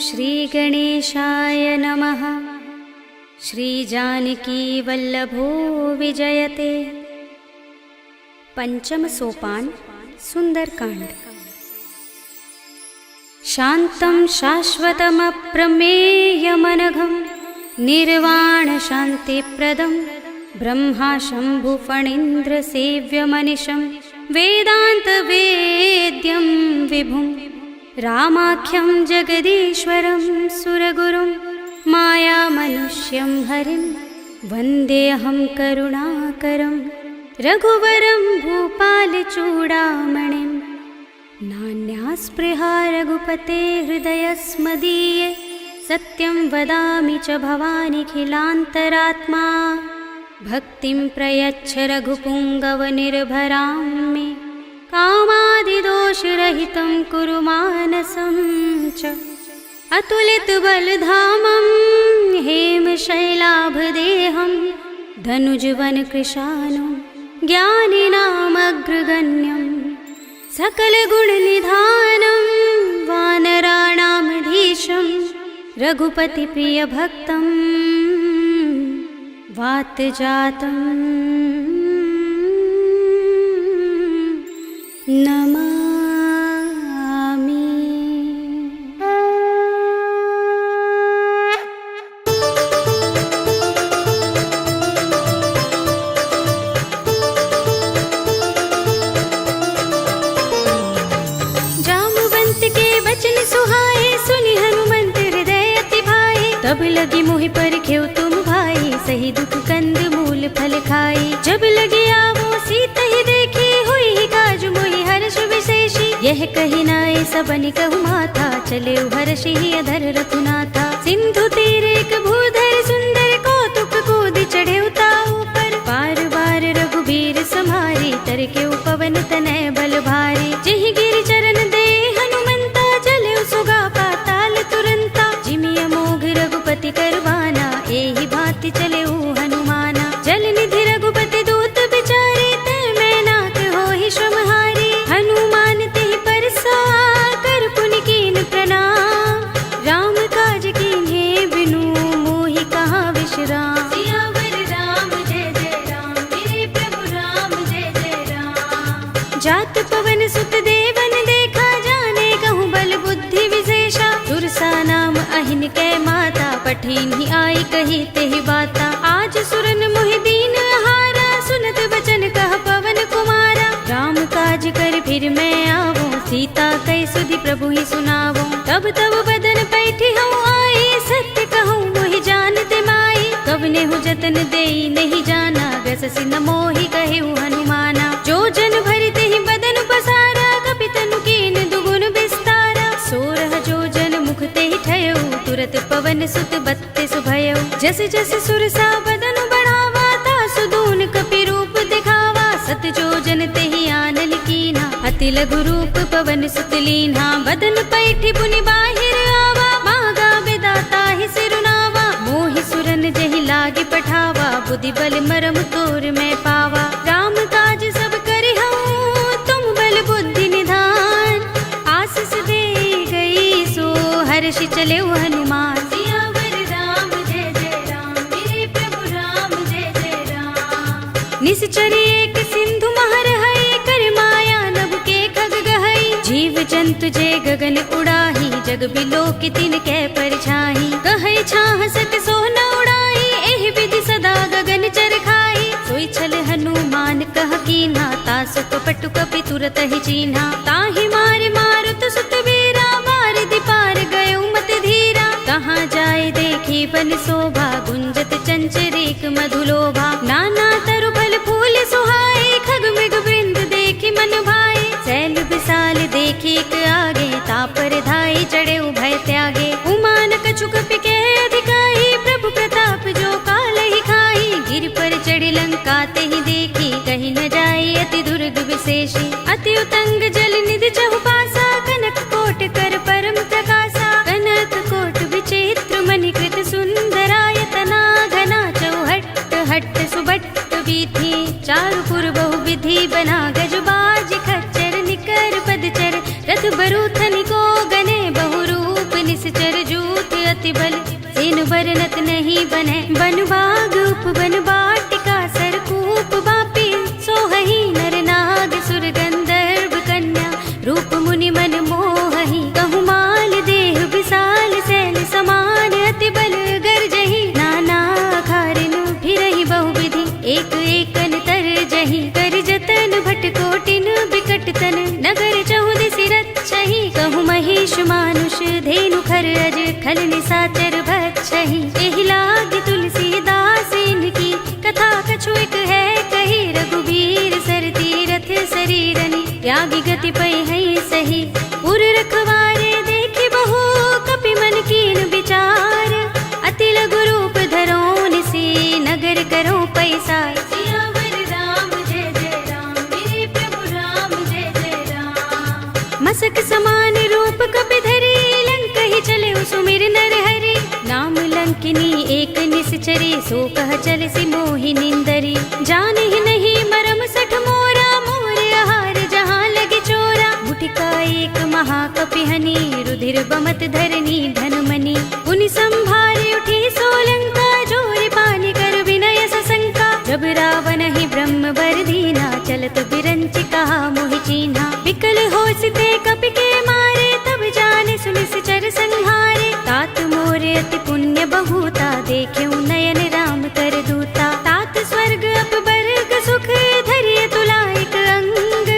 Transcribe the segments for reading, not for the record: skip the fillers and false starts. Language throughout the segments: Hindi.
श्रीगणेशाय नमः। श्रीजानकीवल्लभो विजयते। पंचम सोपान सुंदरकांड। शान्तं शाश्वतमप्रमेयमनघं निर्वाण शान्तिप्रदं ब्रह्मा शम्भुफणीन्द्रसेव्यमनिशं वेदान्तवेद्यं विभुं रामाख्यं जगदीश्वरं सुरगुरुं मायामनुष्यं हरिं वन्देऽहं करुणाकरं रघुवरं भूपालचूडामणिं। नान्यास्पृहा रघुपते हृदयस्मदीये सत्यं वदामि च भवानिखिलान्तरात्मा। भक्तिं प्रयच्छ रघुपुङ्गवनिर्भरां मे कामादिदोषरहितं कुरु मानसं च। अतुलितबलधामं हेमशैलाभदेहं धनुजवनकृशानं ज्ञानिनामग्रगण्यं सकलगुणनिधानं वानराणामधीशं रघुपतिप्रियभक्तं वातजातं नमामि। जाम्बुवंत के वचन सुहाए सुनि हनुमंत हृदय अति भाए। तब लगी मोहि परखेउ तुम भाई सही दुख कंद मूल फल खाई। जब लगी आवो सीता ही देखी हुई ही काज मोहि हर्ष विशेषी। यह कही नाय सबनि कहु माथा चले हर्षि ही अधर रघुनाथा। सिंधु तीर एक भूधर सुंदर कौतुक कूद चढ़े ताऊ पर। बार बार रघुबीर सम्हारी तर के पवन तनय बल भारी। जिहि गिरि चरण दे हनुमंता चले सुगा पाताल तुरंता। जिमि अमोघ रघुपति करवाना एहि भांति चले हनुमाना। जल निधि रघुपति दूत बिचारे ते मैं नाथ होहि श्रमहारी। हनुमान तेहि परसा कर पुनि कीन प्रणाम। राम काज कीन्हे बिनु मोहि कहाँ विश्राम। सियावर राम जय जय राम मेरे प्रभु राम जय जय राम। जात पवन सुत देवन देखा जाने कहूँ बल बुद्धि विशेषा। सुरसा नाम अहिन कै माता पठीन ही आई कही तेहि बाता। आज सुरन मोहि दीन हारा सुनत बचन कह पवन कुमारा। राम काज कर फिर मैं आवो सीता कई सुधि प्रभु ही सुनावो। तब तब बदन पैठी हूँ आई सत्य कहूँ मोहि जानते माई। कब ने हूँ जतन देई नहीं जाना गससि न मोहि कहे हनुमाना। जो जन भरते ही बदन पसारा कपितनु कीन दुगुन विस्तारा। सोरह जो जन मुख ते ही ठयो तुरत पवन सुत बत्तीस भयो। जस जस सुरसा बदन बढ़ावा तासु दून कपि रूप दिखावा। सत जो जन ते ही आनल कीना अति लघु रूप पवन सुत लीन्हा। बदन पैठी पुनि बाहिर आवा मागा विदाता ही सिरुनावा। मोहि सुरन जहि लागे पठावा बुद्धि बल मरम तोर में पावा। राम काज सब करे हूँ तुम बल बुद्धि निधान। आशीष दे गई सो हर्षि चले हनुमान। सियावर राम जय जय राम मेरे प्रभु राम जय जय राम। निश्चरी एक सिंधु महर है कर माया नभ के खग गहई। जीव जंतु जे गगन उड़ाही जग बिलो की तिन कै परछाई। कहै छाह सक सो न उड़ाई एहि विधि सदा गगन चर खाई। सोई छल हनुमान कह कीन्हा तासु कपटु कपि तुरत ही चीन्हा। ताहि मारे मारुत सुत वीरा बारिधि पार गयो मत धीरा। कहाँ जाए देखी बन शोभा गुंजत चंचरीक मधुलोभा। नाना तरु फल फूल सुहाए खग मृग वृंद देखी मन भाए। सैल विशाल देखी एक आगे तापर धाई चढ़े भय त्यागे। उमान कछु कपि के अधिकाई प्रभु प्रताप जो काल ही खाई। गिर पर चढ़ी लंका ते ही देखी कहीं न जाए अति दुर्ग विशेषी। अति उतंग जल निधि चहुपासा कनक कोट कर परम प्रकाशा। कनक कोट विचित्र मणिकृत सुंदरायतना घना चौहट्ट हट्ट सुबट्ट वीथी। चारुपुर बहु विधि बना गजबाज खच्चर निकर पदचर। रथ बरूथन को गने बहुरूप निश्चर। बन बाग उपवन वाटिका सरकूप बापी सोहहि नर नाग सुर गंधर्व कन्या रूप मुनि मन मोहहि कहु माल देह विशाल शैल समान अति बल गर्जहि नाना खारिन फिरहि बहुविधि एक एकन तरजहि कर जतन भट कोटिन बिकट तन नगर चहुदिसि रक्षहि कहु महिष मानुष धेनु खर अज खल निसाचर भक्षहि एहि लाग तुलसीदास इनकी कथा कछु एक है कही रघुबीर सर तीरथ शरीरनि त्यागी गति पै है सही पुर रखवारे देखि बहु कपि मन कीन विचार अति लघु रूप धरो निसी नगर करो पैसार सियावर राम जय जय राम मेरे प्रभु राम जय जय राम मसक समान रूप कपि धरी लंक ही चले सुमिर नर हरि नाम लंकिनी एक निश्चरी सो कह चल सि मोहि निंदरी जान ही नहीं मरम सठ मोरा मोर आहार जहाँ लगे चोरा मुठिका एक महाकपिहनि रुधिर बमत धरनी धनमणि पुनि संभारे उठी सोलंका जोर पानी कर विनय सशंका जब रावण ही ब्रह्म वर दीना चलत बिरंच कहा मोहि चीन्हा विकल होसिते कपि के मारे तब जाने सुनिश्चर संहारे तात मोरे अति पुण्य बहुता देख्यउ नयन राम कर दूता तात स्वर्ग अपवर्ग सुख धरिय तुला एक अंग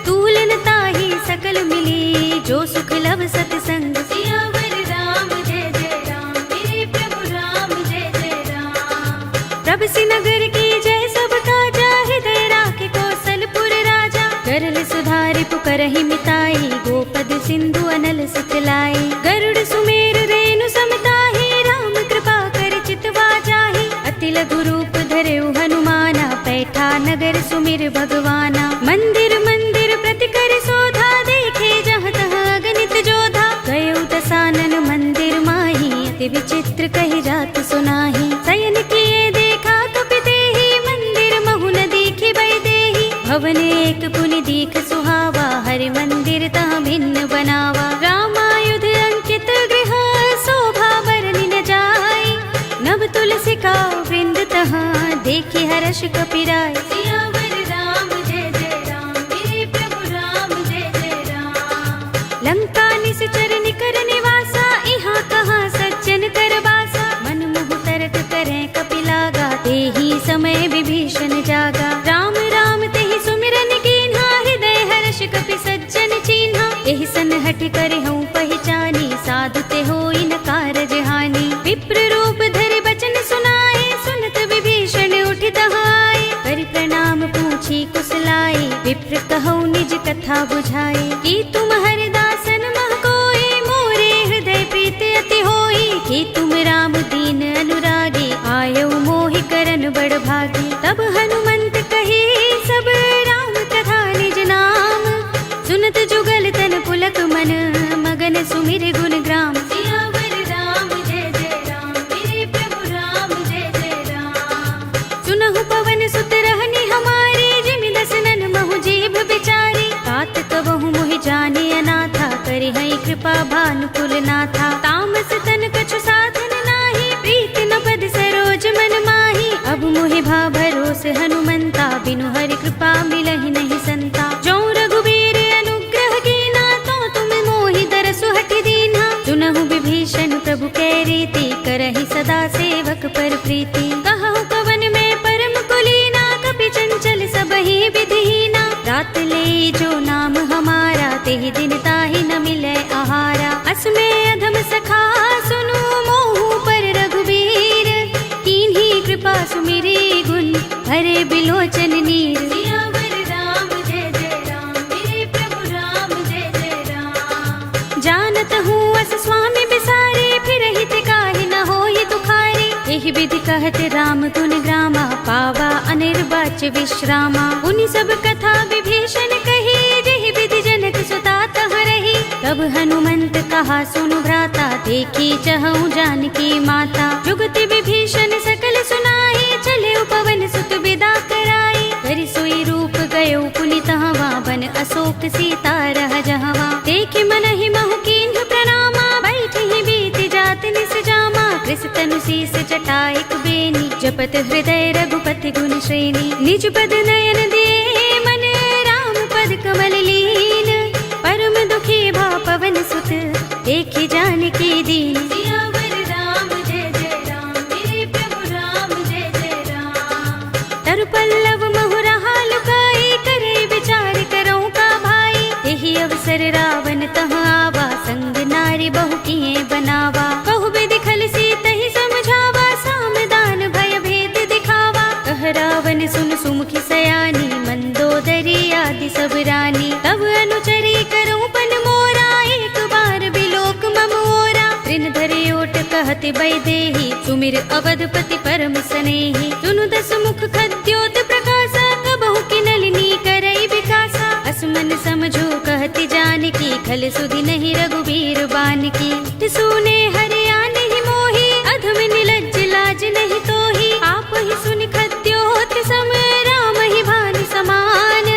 तूलन ताहि सकल मिली जो सुख लव सतसंग सियावर राम जय जय राम मेरे प्रभु राम जय जय राम प्रभ नगर की जय सब काजा हृदय राखे कौशलपुर राजा करल सुधारि पुकरहि मिताई गोपद सिंधु अनल सितलाई गरुड़ सुमेर रेणु समताहि राम कृपा कर चितवा जाहि अति लघु रूप धरेउ हनुमाना पैठा नगर सुमिर भगवाना मंदिर मंदिर प्रति कर शोधा देखे जहाँ तहाँ अगणित जोधा गयउ दसानन मंदिर माही अति विचित्र कहि जात सुनाही शयन किए देखा कपि देहि मंदिर महु न दीखि बै देहि भवन एक पुनि दीख सुहावा हरि मंदिर तहाँ भिन्न बनावा रामायुध अंकित गृह शोभा बरनि न जाई नभ तुलसी का वृंद तहाँ देखि हर्ष कपिराय सियावर राम जय जय राम मेरे प्रभु राम जय जय राम लंका निश्चर निकर निवासा यहाँ कहाँ सज्जन कर बासा मन मुह तरक करें कपिलागा तेहि समय विभीषण जागा राम राम तेहि सुमिरन कीन्हा हृदय हर्ष कपि सज्जन चीन्हा एहि सन हठ करे हूँ पहचानी साधु ते होई न कारज हानि विप्र रूप धरि बचन सुनाए सुनत विभीषण उठ दहाए कर प्रणाम पूछी कुशलाए विप्र कहौ निज कथा बुझाए कि तुम हरिदासन मह कोई मोरे हृदय प्रीत अति होई कि तुम राम दीन अनुरागी आयौ मोहि करन बड़ भागी तब हनुमंत कही सब राम कथा निज नाम सुनत जुगल तन पुलक मन मगन सुमिर गुण ग्राम सियावर राम जय जय राम मेरे प्रभु राम जय जय राम सुनहु पवन सुत रहनी हमारे जिमि दसनन महु जीभ बिचारी तात कबहु मोहि जाने अनाथा करि हई कृपा भानुकुल नाथा तामस तन कछु साधन नाही प्रीति न पद सरोज मन माही अब मोहि भा भरोस हनुमंता बिनु हरि कृपा मिलहि नहीं संता जो रघुबीर अनुग्रह कीना तो तुम मोहि दरसु हठि दीन्हा सुनहु विभीषण प्रभु कै रीति करहि सदा सेवक पर प्रीति कहु कवन में परम कुलीना कपि चंचल सबहि विधिहीना रात ले जो नाम हमारा तेहि दिन ताहि न मिले आहारा असमे अधम सखा सुनु मोहु पर रघुबीर कीन्ही कृपा सुमिरी गुण हरे बिलोचन नीर सियावर राम जय जय राम मेरे प्रभु राम जय जय राम जानत हूँ अस स्वामी बिसारे फिर हित काहि न होई दुखारे एहि विधि कहत राम गुण ग्रामा पावा अनिर्वाच विश्रामा उनि सब कथा विभीषण कही जेहि विधि जनक सुता तह रही तब हनुमंत कहा सुनु भ्राता देखी चहु जानकी माता जुगति विभीषण सकल सुनाई चले पवन सुत विदा कराई कर सोई रूप गयो पुनि तहवा बन अशोक सीता रह जहवा देखि मन ही महु कीन्ह प्रणामा बैठ ही बीत जात निस जामा कृष तनु शीस जटाइक बे जपत हृदय रघुपति गुण श्रेणी। निज पद नयन दे मन राम पद कमल लीन। परम दुखी भा पवन सुत देखि जानकी दीन। सियावर राम जय जय राम, मेरे प्रभु राम जय जय राम। तरु पल्लव महुरहा लुकाई, करे विचार करो का भाई। यही अवसर रावण तहाँ आवा, संग नारी बहु किए बनावा। कहु विधि खल सीतहि समझावा, सामदान भय भेद दिखावा। कह रावण सुन सुमुखी सयानी, मंदोदरी आदि सब रानी। तब अनुचरी करो पन मोरा, एक बार बिलोक मम ओरा। ऋण धरे ओट कहति वैदेही, सुमिर अवधपति परम सनेही। सुनु दस मुख खद्योत प्रकाशा, कबहु की नलिनी करई विकासा। असमन समझो कहति जानकी, खल सुधि नहीं रघुबीर बानकी। सुने हरिया नहीं मोही, अधम निलज्ज लाज नहीं तोही। आप ही सुनि खद्योत सम, राम ही भानु समान।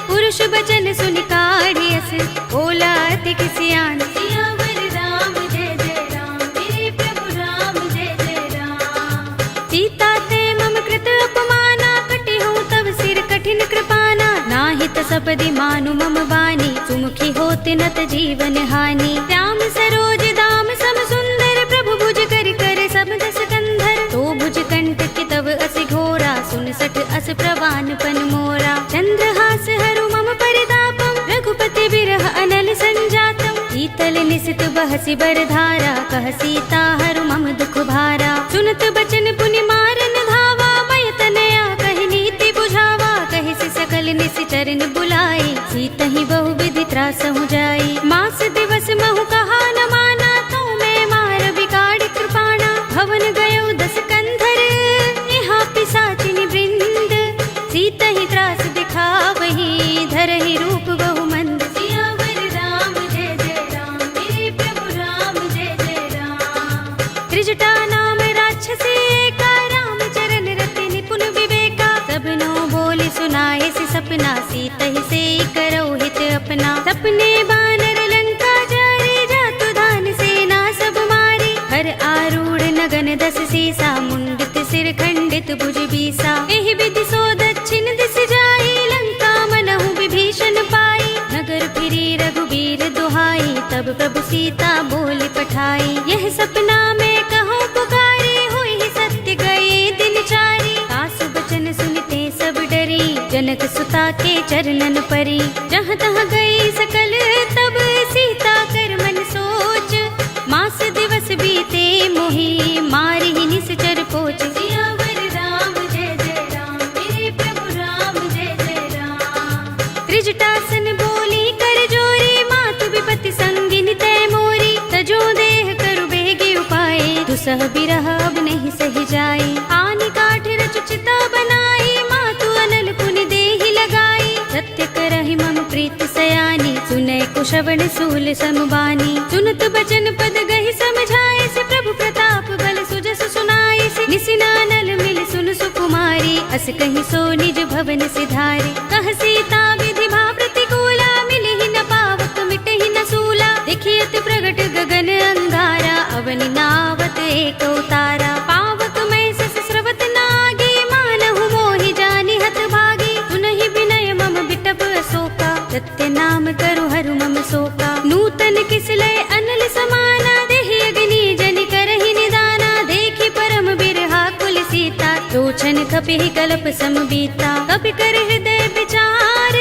पुरुष बचन सुनि काढ़ियस, बोला अति किसियान। सियावर राम जय जय राम, मेरे प्रभु राम जय जय राम। सीता ते मम कृत अपमाना, कटे हूँ तब सिर कठिन कृपाना। नाहित सपदि मानु मम बानी, सुमुखी होत नत जीवन हानि। श्याम सरोज दाम सम सुंदर, प्रभु भुज कर कर सब दस कंधर। तो भुज कंटक तब अस घोरा, सुन सठ अस प्रवान पन मोरा। चंद्रहास हरु मम परितापम, रघुपति बिरह अनल संजातम। शीतल निसित बहसी बरधारा, कह सीता हरु मम दुख भारा। सुनत बचन पुनि मारन धावा, भय तनया कहि नीति बुझावा। कहि सि सकल निसि चरण बुलाई, सीतहि बहु विधि त्रासहु जाई। मास दिवस महु कहा न माना, तो मैं मार बिगाड़ कृपाणा। भवन गयो दस कंधर, यहाँ पिशाचिनी वृंद। सीतहि त्रास दिखावही, धरहि रूप बहु मंद। सियावर राम जय जय राम, मेरे प्रभु राम जय जय राम। त्रिजटा नाम राक्षसी एका, राम चरण रति निपुण विवेका। सबनो बोले सुनाए सि सपना, सीतहि से करो हित अपना। सपने बानर लंका जारे, जातु धान सेना सब मारी। हर आरूढ़ नगन दस सीसा, मुंडित सिर खंडित भुज बीसा। एहि विधि सो दक्षिण दिस जाई, लंका मनहु विभीषण पाई। नगर फिरी रघुबीर दुहाई, तब प्रभु सीता बोली पठाई। यह सपना में कहो पुकारी, हुई सत्य गए दिन चारी। सासु बचन सुनते सब डरी, जनक सुता के चरणन परी। जहाँ तहाँ गई सकल तब, सीता कर मन सोच। मास दिवस बीते मोही, मारी ही निश्चर पोच। सियावर राम जय जय राम, मेरे प्रभु राम जय जय राम। त्रिजटासन बोली कर जोरी, मातु विपति संगिनी तय मोरी। तजो देह करु बेगी उपाय, दुसह बिरह अब नहीं सही जाई। आनि काठ रचु चिता बनाई, मातु अनल पुनि देहि लगाई। सत्य करहि मम प्रीत सयानी, सुनै कुशवण सूल समबानी। सुनत बचन पद गहि समझाए, से प्रभु प्रताप बल सुजस सुनाए। से निसिनानल मिल सुन सुकुमारी, अस कहि सो निज भवन सिधारी। कह सीता विधि भा प्रतिकूला, मिलहि न पावक मिटहि न सूला। देखियत प्रगट गगन अंगारा, अवनि नावत एक उतारा। पावक मैं सस स्रवत नागी, मानहु मोहि जानि हत भागी। सुनहि विनय मम बिटप अशोका, सत्य नाम करु हरु मम शोका। नूतन किसलय अनल समाना, देहि अग्नि जनि करहि निदाना। देखि परम बिरहा कुल सीता, लोचन कपिहि कल्प सम बीता। कपि कर हृदय विचार,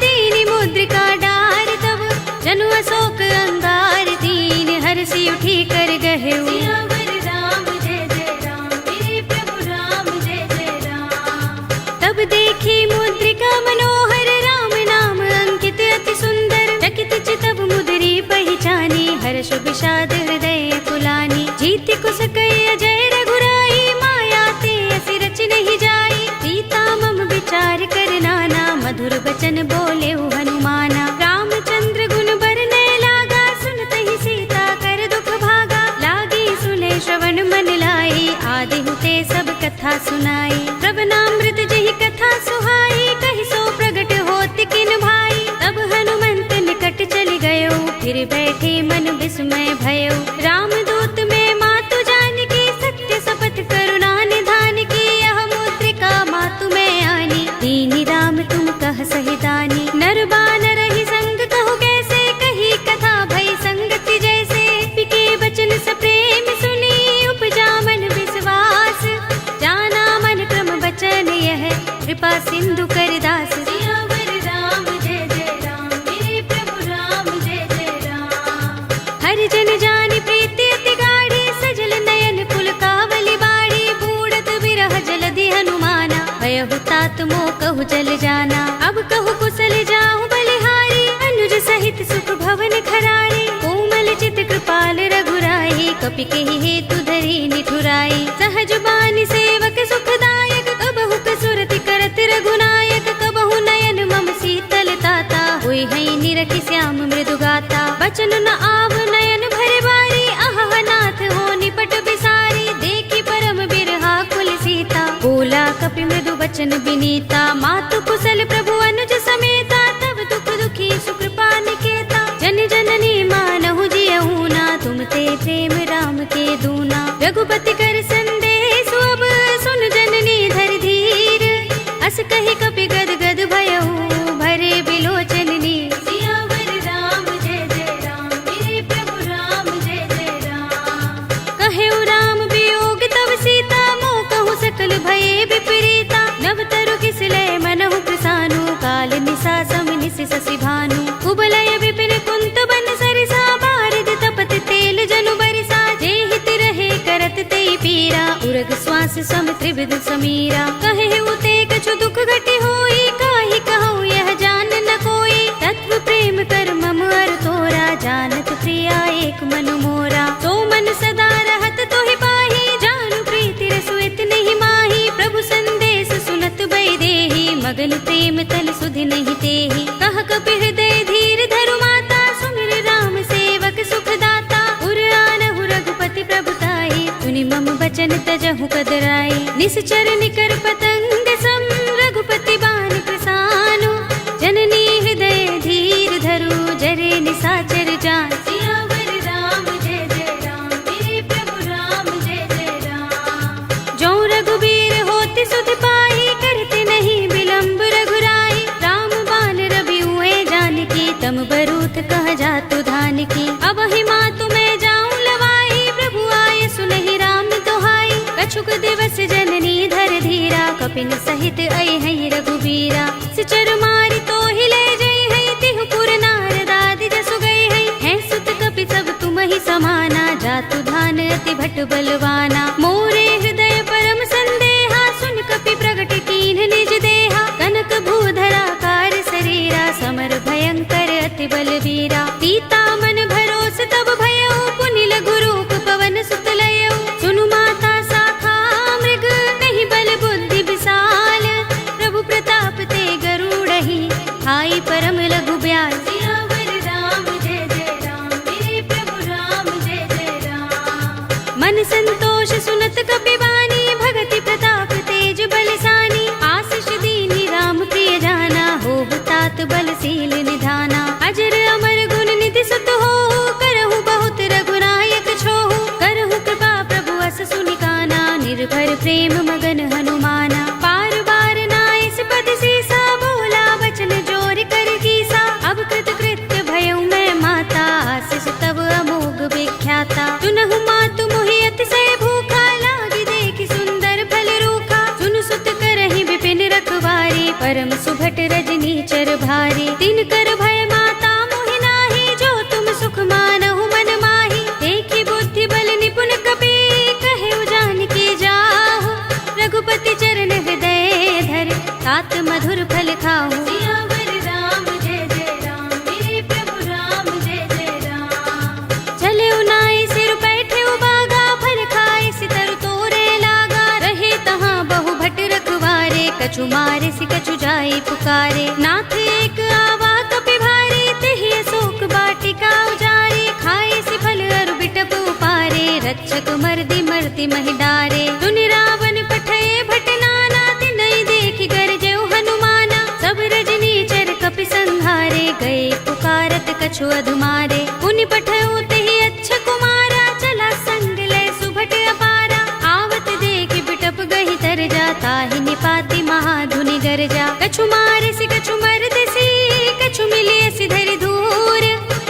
दीनि मुद्रिका डार। तब जनु अशोक अंगार, दीन हर्षि उठी कर गहेउ। सियावर राम जय जय राम, मेरे प्रभु राम जय जय राम। तब देखी मुद्रिका मनोहर, राम नाम अंकित अति सुंदर। चकित चितव मुदरी पहचानी, हर्ष विषाद हृदय कुलानी। जीति कुस कई अजय रघुराई, माया ते असि रच नहीं जाई। सीता मम विचार कर नाना, मधुर बचन बोले हनुमाना। रामचंद्र गुण बरनय लागा, सुनतहि सीता कर दुख भागा। लागी सुने श्रवण मन लाई, आदि हुते सब कथा सुनाई। श्रवणामृत जहि कथा सुहाई, कहि सो प्रगट होत किन भाई। तब हनुमंत निकट चल गयो, फिर बैठे मन विस्मय भयो। रामदूत में मातु जानकी, सत्य शपथ करुणा निधान की। कहु जल जाना। अब कहु कुशल जाऊं बलिहारी, अनुज सहित सुख भवन खरारी। कोमल चित कृपाल रघुराई, कपि केहि हेतु धरी निठुराई। सहज बानी सेवक सुखदायक, कबहु कसुरति करत रघुनायक। कबहु नयन मम शीतल ताता, होय है निरखि श्याम मृदु गाता। बचन न आव नयन भरे बारी, आहा नाथ हो निपट बिसारी। देखी परम बिरहा कुल सीता, बोला कपि मृदु बचन बिनीता। मातु कुशल प्रभु अनुज समेता, तब दुख दुखी सुकृपा निकेता। जन जननी मानहु जियहु ना, तुम ते प्रेम राम के दूना। रघुपति कर संदेश अब, सुन जननी धर धीर। अस कहि कपि गद गद भयहु, भरे बिलोचन नीर। सियावर राम जय जय राम, मेरे प्रभु राम जय जय राम। कहेउ राम वियोग तब सीता, मोह कहु सकल भये विपरीता। नव तरु किसलय मनहु प्रसानु, काल निसा सम निस शशि भानु। कुबलय विपिन कुंत बन सरिसा, बारिद तपत तेल जनु बरिसा। जे हित रहे करत ते पीरा, उरग श्वास सम त्रिविध समीरा। कहे उते कछु दुख घटी होई, काहि कहूँ यह जान न कोई। तत्व प्रेम कर मम अर तोरा, जानत प्रिया एक मनु मोरा। तो मन सदा रहत तोहि पाही, जानु प्रीति रसुइत नहीं माही। प्रभु संदेश सुनत भय देहि, मगन प्रेम तल सुधि नहीं तेहि। कह कपि हृदय धीर धरु माता, सुमिर राम सेवक सुख दाता। उर आनहु रघुपति प्रभुताई, सुनि मम बचन तजहु कदराई। निश्चर निकर पतंग सम, रघुपति बान प्रसानु। जननी हृदय धीर धरु, जरे निसाचर जान। सियावर राम जय जय राम, मेरे प्रभु राम जय जय राम। जो रघुबीर होति सुध पाई, करते नहीं विलंब रघुराई। राम बान रवि हुए जानकी, तम बरूथ कह जातु धान की। अब ही मातु मैं जाऊं लवाई, प्रभु आए सुनहि राम दोहाई। कछुक दिवस जननी धर धीरा, कपिन सहित अय है रघुबीरा। सिचर मारि तो हिले जय है, तिहु पुर नारद आदि जसु गए है। सुत कपि सब तुम ही समाना, जातु धान अति भट बलवाना। मोरे हृदय परम संदेहा, सुन कपि प्रगट कीन्ह निज देहा। कनक भूधरा कार शरीरा, समर भयंकर अति बलवीरा। सीता मन भरोस तब भयउ, पुनि लघु रूप पवन सुत लयउ। सुनु माता शाखा मृग, नहीं बल बुद्धि विशाल। प्रभु प्रताप ते गरुड़हि, हाई परम लघु ब्याल। सियावर राम जय जय राम, मेरे प्रभु राम जय जय राम। मन संतोष सुनत कपि वाणी, भगति प्रताप तेज बलसानी। आशीष दीनि राम प्रिय जाना, होहु तात बलशील निधाना। अजर अमर गुण निधि सुत होहु, करहु बहुत रघुनायक छोहु। करहु कृपा प्रभु अस सुनि काना, निर्भर प्रेम मगन हनुमाना। पार बार नाइस पद सीसा, बोला वचन जोर कर कीसा। अब कृत कृत्य भयउ मैं माता, आशीष तब अमोघ विख्याता। सुनहु मातु मोहि अतिशय भूखा, लागी देखि सुंदर फल रूखा। सुन सुत करहि विपिन रखवारी, परम सुभट रजनी चर भारी। तिन कर भय माता मोहि नाही, जो तुम सुख मानहु मन माही। देखि बुद्धि बल निपुण कपि, कहेउ जानकी जाहु। रघुपति चरण हृदय धर, तात मधुर फल खाहु। सियावर राम जय जय राम, मेरे प्रभु राम जय जय राम। चले उनाई सिर बैठे उबागा, फल खाए सितर तोरे लागा। रहे तहाँ बहु भट रखवारे, कछु मारे सि कछु जाई पुकारे। नाथ एक आवा कपि भारी, तेहि अशोक वाटिका उजारी। खाए सि फल अरु बिटप उपारे, रक्षक मर्दि मर्ति महि डारे। सुनि रावण पठये भट नाना, तिनहि देखि गरजेउ हनुमाना। सब रजनी चर कपि संहारे, गए पुकारत कछु अधुमारे। पुनि पठयउ तेहि अच्छा कुमारा, चला संग लय सुभट अपारा। आवत देखि बिटप गहि तर जा, ताहि निपाति महाधुनि गरजा। कछु मारे सि कछु मरदसी, कछु मिलिय सि धरि धूर।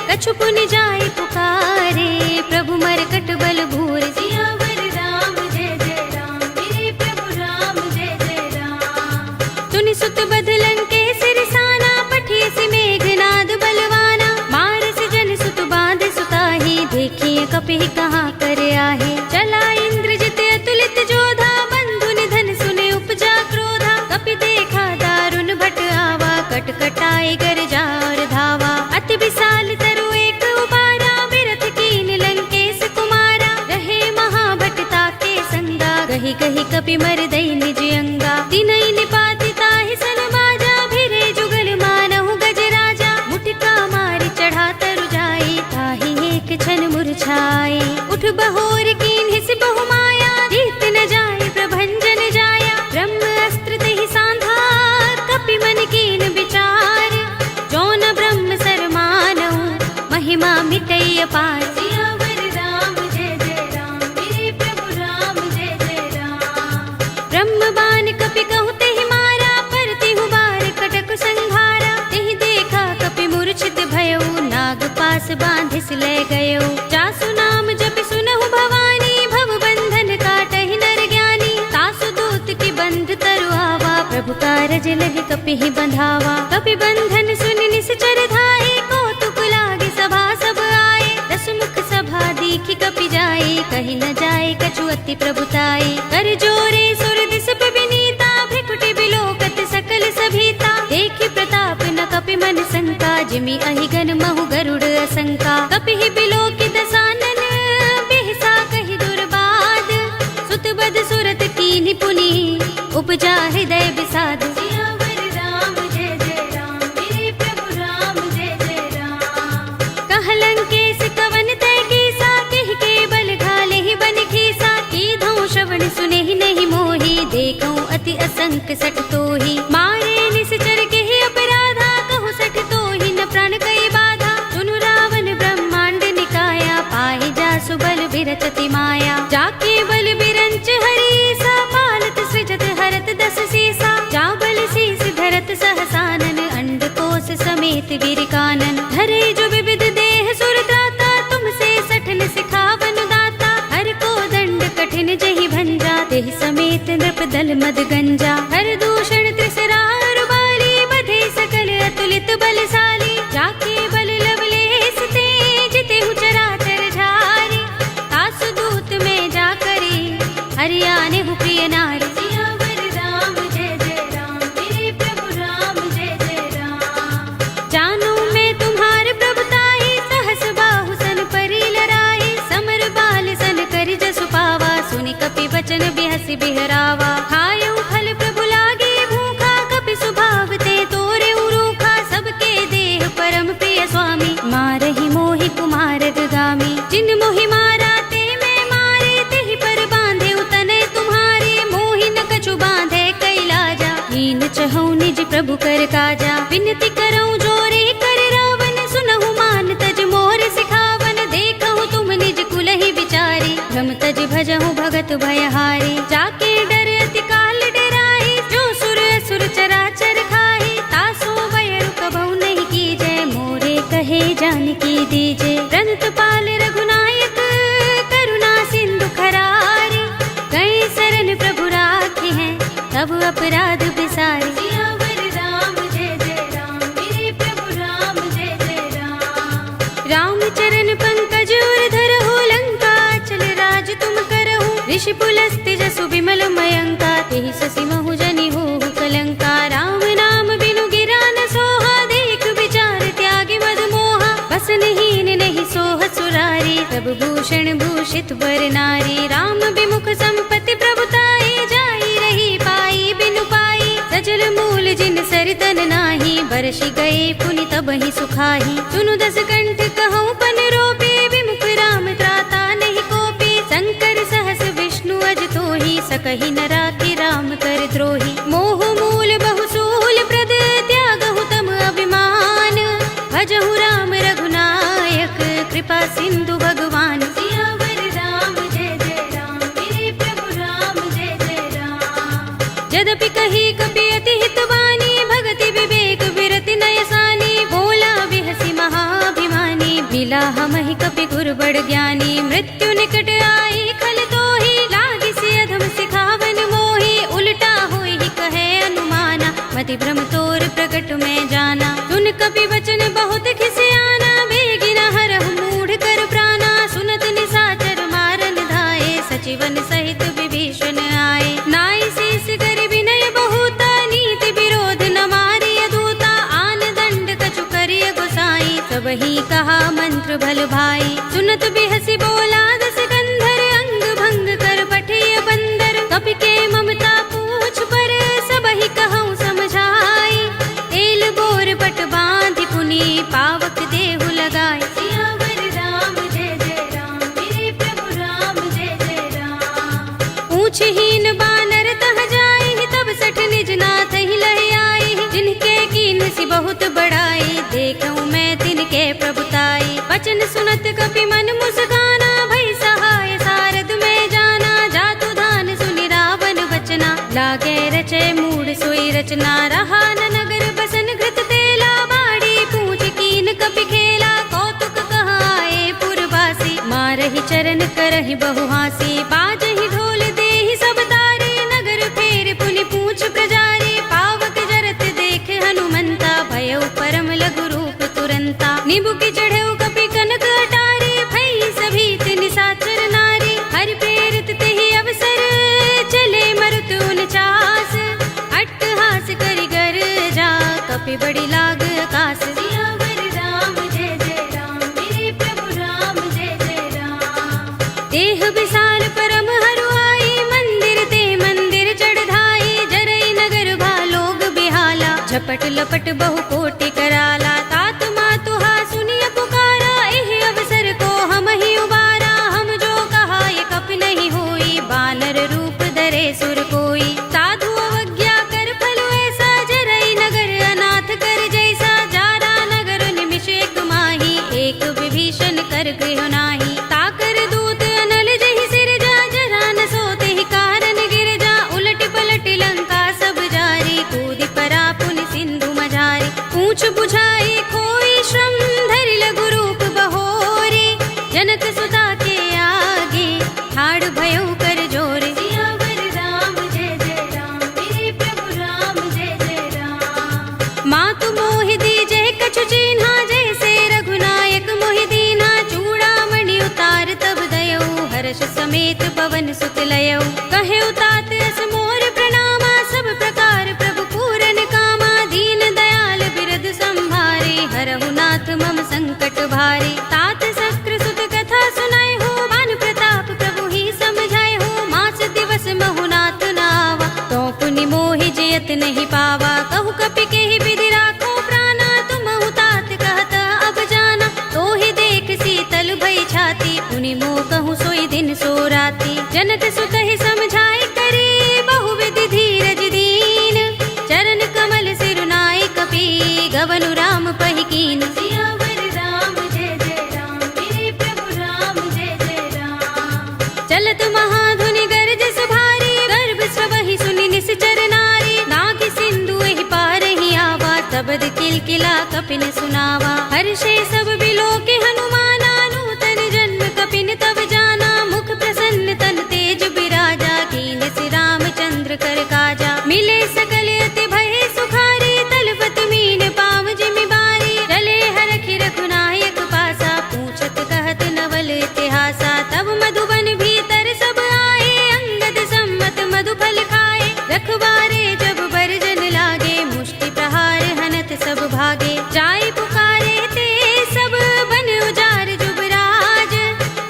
कछु पुनि जाई पुकारे, प्रभु मरकट बल भूर। सियावर राम जय जय राम, मेरे प्रभु राम जय जय राम। तुनि सुत बध लंकेश रिसाना, पठिय सि मेघनाद बलवाना। मारस जन सुत बांध सुताही, देखिए कपि कहाँ कर आहे। चला इंद्रजित अतुलित जोधा, बंधु निधन सुने उपजा क्रोधा। कपि देखा दारुण कपि मर दई निज अंगा। तिनई निपाति ताहि सन बाजा, भिरे जुगल मानहु गज राजा। मुटिका मारि चढ़ा तरु जाई, ताहि एक क्षण मुरझाई। उठ बहोर कीन्हि सि बहु माया, जीत न जाय प्रभंजन जाया। ब्रह्म अस्त्र तेहि सांधा, कपि मन कीन विचार। जौन ब्रह्म सर मानहु, महिमा मिटई अपार। सियावर राम जय जय राम, मेरे प्रभु राम जय जय राम। ब्रह्म बाण कपि कहु तेहि मारा, परतिहु बार कटक संघारा। तेहि देखा कपि मूर्छित भयउ, नाग पास बांधिस ले गयउ। जासु नाम जपि सुनहु भवानी, भव बंधन काटहि नर ज्ञानी। तासु दूत की बंध तरु आवा, प्रभु कारज लगे कपिहि बंधावा। कपि बंधन सुनि निश्चर धाये, कौतुक लागे सभा सब आए। दस मुख सभा दीखि कपि जाए, कहि न जाए कछु अति प्रभुताई। कर जोरे सुर दिस पे विनीता, भ्रिकुटि बिलोकत सकल सभीता। देखि प्रताप न कपि मन शंका, जिमि अहिगन महु गरुड़ असंका। कपिहि बिलोकि दसानन, बिहसा कहि दुर्बाद। सुत बद सुरत कीन्हि पुनि, उपजा हृदय विषाद। सियावर राम जय जय राम, मेरे प्रभु राम जय जय राम। कहलंकेश कवन तै कीसा, केहि के बल घाले ही बन खीसा। कीधौ श्रवण सुनेहि नहीं मोहि, देखौ अति असंक सठ तोहि। मारे निश्चर केहि अपराधा, कहु सठ तोहि न प्राण कई बाधा। सुनु रावण ब्रह्मांड निकाया, पाहि जासु बल बिरचति माया। जाके बल बिरंच हरीसा, पालत सृजत हरत दस सीसा। जा बल शीस धरत सहसानन, अंडकोश समेत गिर कानन। धरे जो विविध देह सुर त्राता, तुमसे सठन सिखावन दाता। हर को दंड कठिन जहि भंजा, तेहि समेत नृप दल मद गंजा। हर दूषण त्रिसरार बाली, बधे सकल अतुलित बलशाली। जाके बल लवलेस ते, जितेहु चराचर झारी। तासु दूत में जा करी, हरियाने हु प्रिय नारी। सियावर राम जय जय राम, मेरे प्रभु राम जय जय राम। जानो मैं तुम्हार प्रभुताई, सहस बाहु सन परि लराई। समर बाल सन करि जसु पावा, सुनि कपि बचन बिहसि बिहरावा। खायउ फल प्रभु लागे भूखा, कपि सुभाव ते तोरे उरूखा। सबके देह परम प्रिय स्वामी, मारहि मोहि कुमार गामी। जिन मोहि मारा ते मैं मारे, तेहि पर बांधे उतने तुम्हारे। मोहि न कछु बांधे कैलाजा, हीन चहु निज प्रभु कर काजा। विनती करऊं जोरे कर रावण, सुनहु मान तज मोर सिखावन। देखहु तुम निज कुलहि विचारी, भ्रम तज भजहु भगत भयहारी। जाके डर अति काल डराई, जो सुर असुर चराचर खाई। तासो बयरु कबहु नहीं कीजै, मोरे कहे जानकी दीजे। रंत पाल रघुनायक, करुणा सिंधु खरारी। गए शरण प्रभु राखी हैं, तब अपराध बिसारी। सियावर राम जय जय राम, मेरे प्रभु राम जय जय राम। राम चरण पंकज उर धरहु, लंका चल राज तुम करहु। ऋषि पुलस्त्य जसु विमल मयंका, तेहि ससि महु जनि होहु कलंका। राम नाम बिनु गिरा न सोहा, देख विचार त्यागी मद मोहा। बसनहीन नहीं सोह सुरारी, तब भूषण भूषित वर नारी। राम विमुख संपत्ति प्रभुताई, जाई रही पाई बिनु पाई। सजल मूल जिन सरतन नाही, बरसि गए पुनि तबहि सुखाही। सुनु दस कंठ कहूँ पन रोपी, विमुख राम त्राता नहीं कोपी। शंकर सहस विष्णु अज तोहि, सकहि न राखि राम कर द्रोही। मोह मूल बहु सूल प्रद, त्यागहु तम अभिमान। भजहु राम रघुनायक, कृपा सिंधु भगवान। सियावर राम जय जय राम, मेरे प्रभु राम जय जय राम। यद्यपि कही कपि अति हितवानी, भगति विवेक विरति नयसानी। बोला बिहसि महाभिमानी, मिला हमहि कपि गुर बड़ ज्ञानी। मृत्यु निकट आई खल तोहि, लागिसि अधम सिखावन मोहि। उल्टा होई कहे अनुमाना, मति भ्रम तोर प्रकट में जाना। सुन कपि वचन बहुत खिसियाना, बेगिन हरहु मूढ़ कर प्राणा। सुनत निशाचर मारन धाये, सचिवन सहित विभीषण आए। नाई शीस कर विनय बहुता, नीति विरोध न मारिय दूता। आन दंड कछु करिय गोसाई, सबहि कहा मंत्र भल भाई। सुनत बिहसि बोला दस कंधर, अंग भंग कर पठिय बंदर। कपि के मम बढ़ाई, देखूं मैं तिनके प्रभुताई। वचन सुनत कपि मन मुस्काना, भई सहाय सारद में जाना। जातु धान सुनि रावण वचना, लागे रचे मूड सोई रचना। रहा न नगर बसन घृत तेला, बाड़ी पूछ कीन कपि खेला। कौतुक कहाए पुरवासी, मारहि चरण करहि बहु हासी। बाजहि ढोल देहि सब तारी, नगर फेर पुनि पूछ प्रजारी। पावक जरत देख हनुमंता, भयउ परम लघु रूप तुरंता। निबुकि चढ़ऊ कपि कनक अटारी, भई सभीत निशाचर नारी। हरि प्रेरित तेहि अवसर, चले मरुत 49। अट्टहास करि गर्जा, कपि बड़ी लाग आकाश। सियावर राम जय जय राम, मेरे प्रभु राम जय जय राम। देह विशाल परम हरुआई, मंदिर ते मंदिर चढ़ाई। जरई नगर भालोग बिहाला, झपट लपट बहु कोटि कराला। तात मातुहा सुनिय पुकारा, एहि अवसर को हम ही उबारा। हम जो कहा ये कपि नहीं होई, बानर रूप धरे सुर कोई। साधु अवज्ञा कर फल ऐसा, जरई नगर अनाथ कर जैसा। जारा नगर निमिष एक माही, एक विभीषण कर गृह नाही। ताकर दूत अनल जहि सिर जा, जरा न सोते ही कारण गिर जा। उलट पलट लंका सब जारी, कूदि परा पुनि सिंधु मझारी। पूछ बुझाई खोई श्रम, धरि लघु रूप बहोरी। जनक सुता के आगे, ठाड़ भयउ कर जोरे। सियावर राम जय जय राम, मेरे प्रभु राम जय जय राम। मातु मोहि दीजे कछु चिन्हा, जैसे रघुनायक मोहि दीन्हा। चूड़ामणि उतार तब दयऊ, हर्ष समेत पवन सुत लयऊ। कहे उतात अस मोर प्रणामा, सब प्रकार प्रभु पूरन कामा। दीन दयाल बिरद संभारे, हरहु नाथ मम संकट भारे। तात शस्त्र सुत कथा सुनाए हो, बान प्रताप प्रभु ही समझाए हो। मास दिवस महु नाथ नावा, तो पुनि मोहि जयत नहीं पावा। कहु कपि केहि विधि राखो प्राणा, तुमहु तात कहत अब जाना। तो ही देख शीतल भई छाती, पुनि मोह कहूँ सोई दिन सो राती। जनक सुत ही समझाए करे, बहु विधि धीरज दीन। चरण कमल सिरुनाए कपि, गवनु राम पहि कीन। सियावर राम जय जय राम, मेरे प्रभु राम जय जय राम। चलत महाधुनि गरजस भारी, गर्भ सबहि सुनि निश्चर नारी। नाग सिंधु एहि पारहि आवा, शब्द किलकिला कपिन सुनावा। हर्षे सब बिलोके हनुमाना, नूतन जन्म कपिन तब जाना। मुख प्रसन्न तन तेज बिराजा, कीन्ह श्री रामचंद्र कर काजा। मिले सकल अति भय सुखारी, तलपत मीन पाव जिमि बारी। चले हरखि रघुनायक पासा, पूछत कहत नवल इतिहासा। तब मधुबन भीतर सब आए, अंगद सम्मत मधुफल खाए। रखवारे जब बरजन लागे, मुष्टि प्रहार हनत सब भागे। जाय पुकारे ते सब बन उजार जुबराज।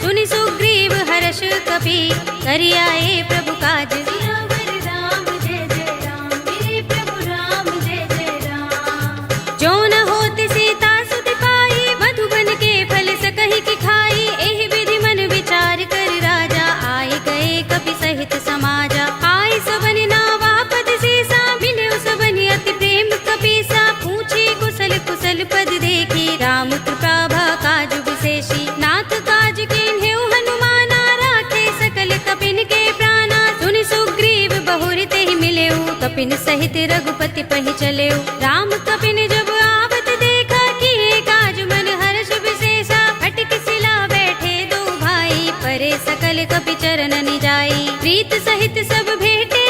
सुनि सुग्रीव हर्ष कपि, करि आए प्रभु काज। सियावर राम जय जय राम, मेरे प्रभु राम जय जय राम। जो न होत सीता सुत पाई, मधुबन के फल सकहि की खाई। एहि विधि मन विचार कर राजा, आए गए कपि सहित समाजा। आए सबनि नावा पद सीसा, मिले सबनि अति प्रेम कपीसा। पूछे कुशल कुशल पद देखी, राम कृपा भा काज विशेषी। नाथ काज कीन्हेउ हनुमाना, राखे सकल कपिन के प्राणा। सुनि सुग्रीव बहुर तेहि मिलेउ, कपिन सहित रघुपति पहि चलेउ। राम कपिन जब आवत देखा, किए काज मन हर्ष विशेषा। फटक सिला बैठे दो भाई, परे सकल कपि चरण निजाई। प्रीत सहित सब भेटे,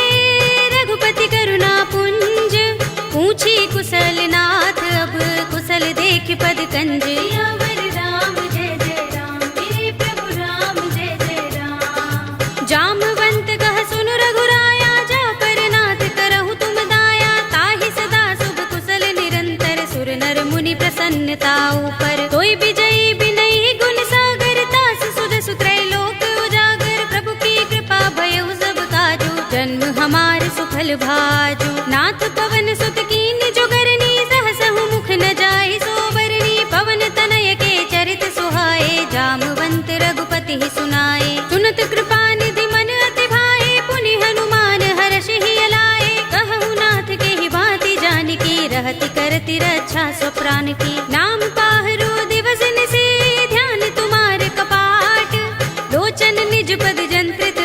रघुपति करुणा पुंज। पूछी कुशल नाथ, अब कुशल देख पद कंज। सियावर राम जय जय राम, मेरे प्रभु राम जय जय राम। जामवंत कह सुन रघुराया, जा पर नाथ करहु तुम दाया। ताहि सदा शुभ कुशल निरंतर, सुर नर मुनि प्रसन्नता ऊपर। तोय विजयी विनयी गुण सागर, तास सुध सुत्रय लोक उजागर। प्रभु की कृपा भयउ सब काजू, जन्म हमार सुफल भाजू। नाथ पवन सुत कीन जोगरनी, सहसहु मुख न जाय सोबरनी। पवन तनय के चरित सुहाए, जामवंत रघुपति ही सुनाए। सुनत कृपा निधि मन अति भाए, पुनि हनुमान हर्ष ही अलाए। कहु नाथ के ही भांति जानकी, रहति करत करती रक्षा स्वप्राण की। नाम पाहरो दिवस निशि ध्यान तुम्हारे कपाट, लोचन निज पद जंत्रित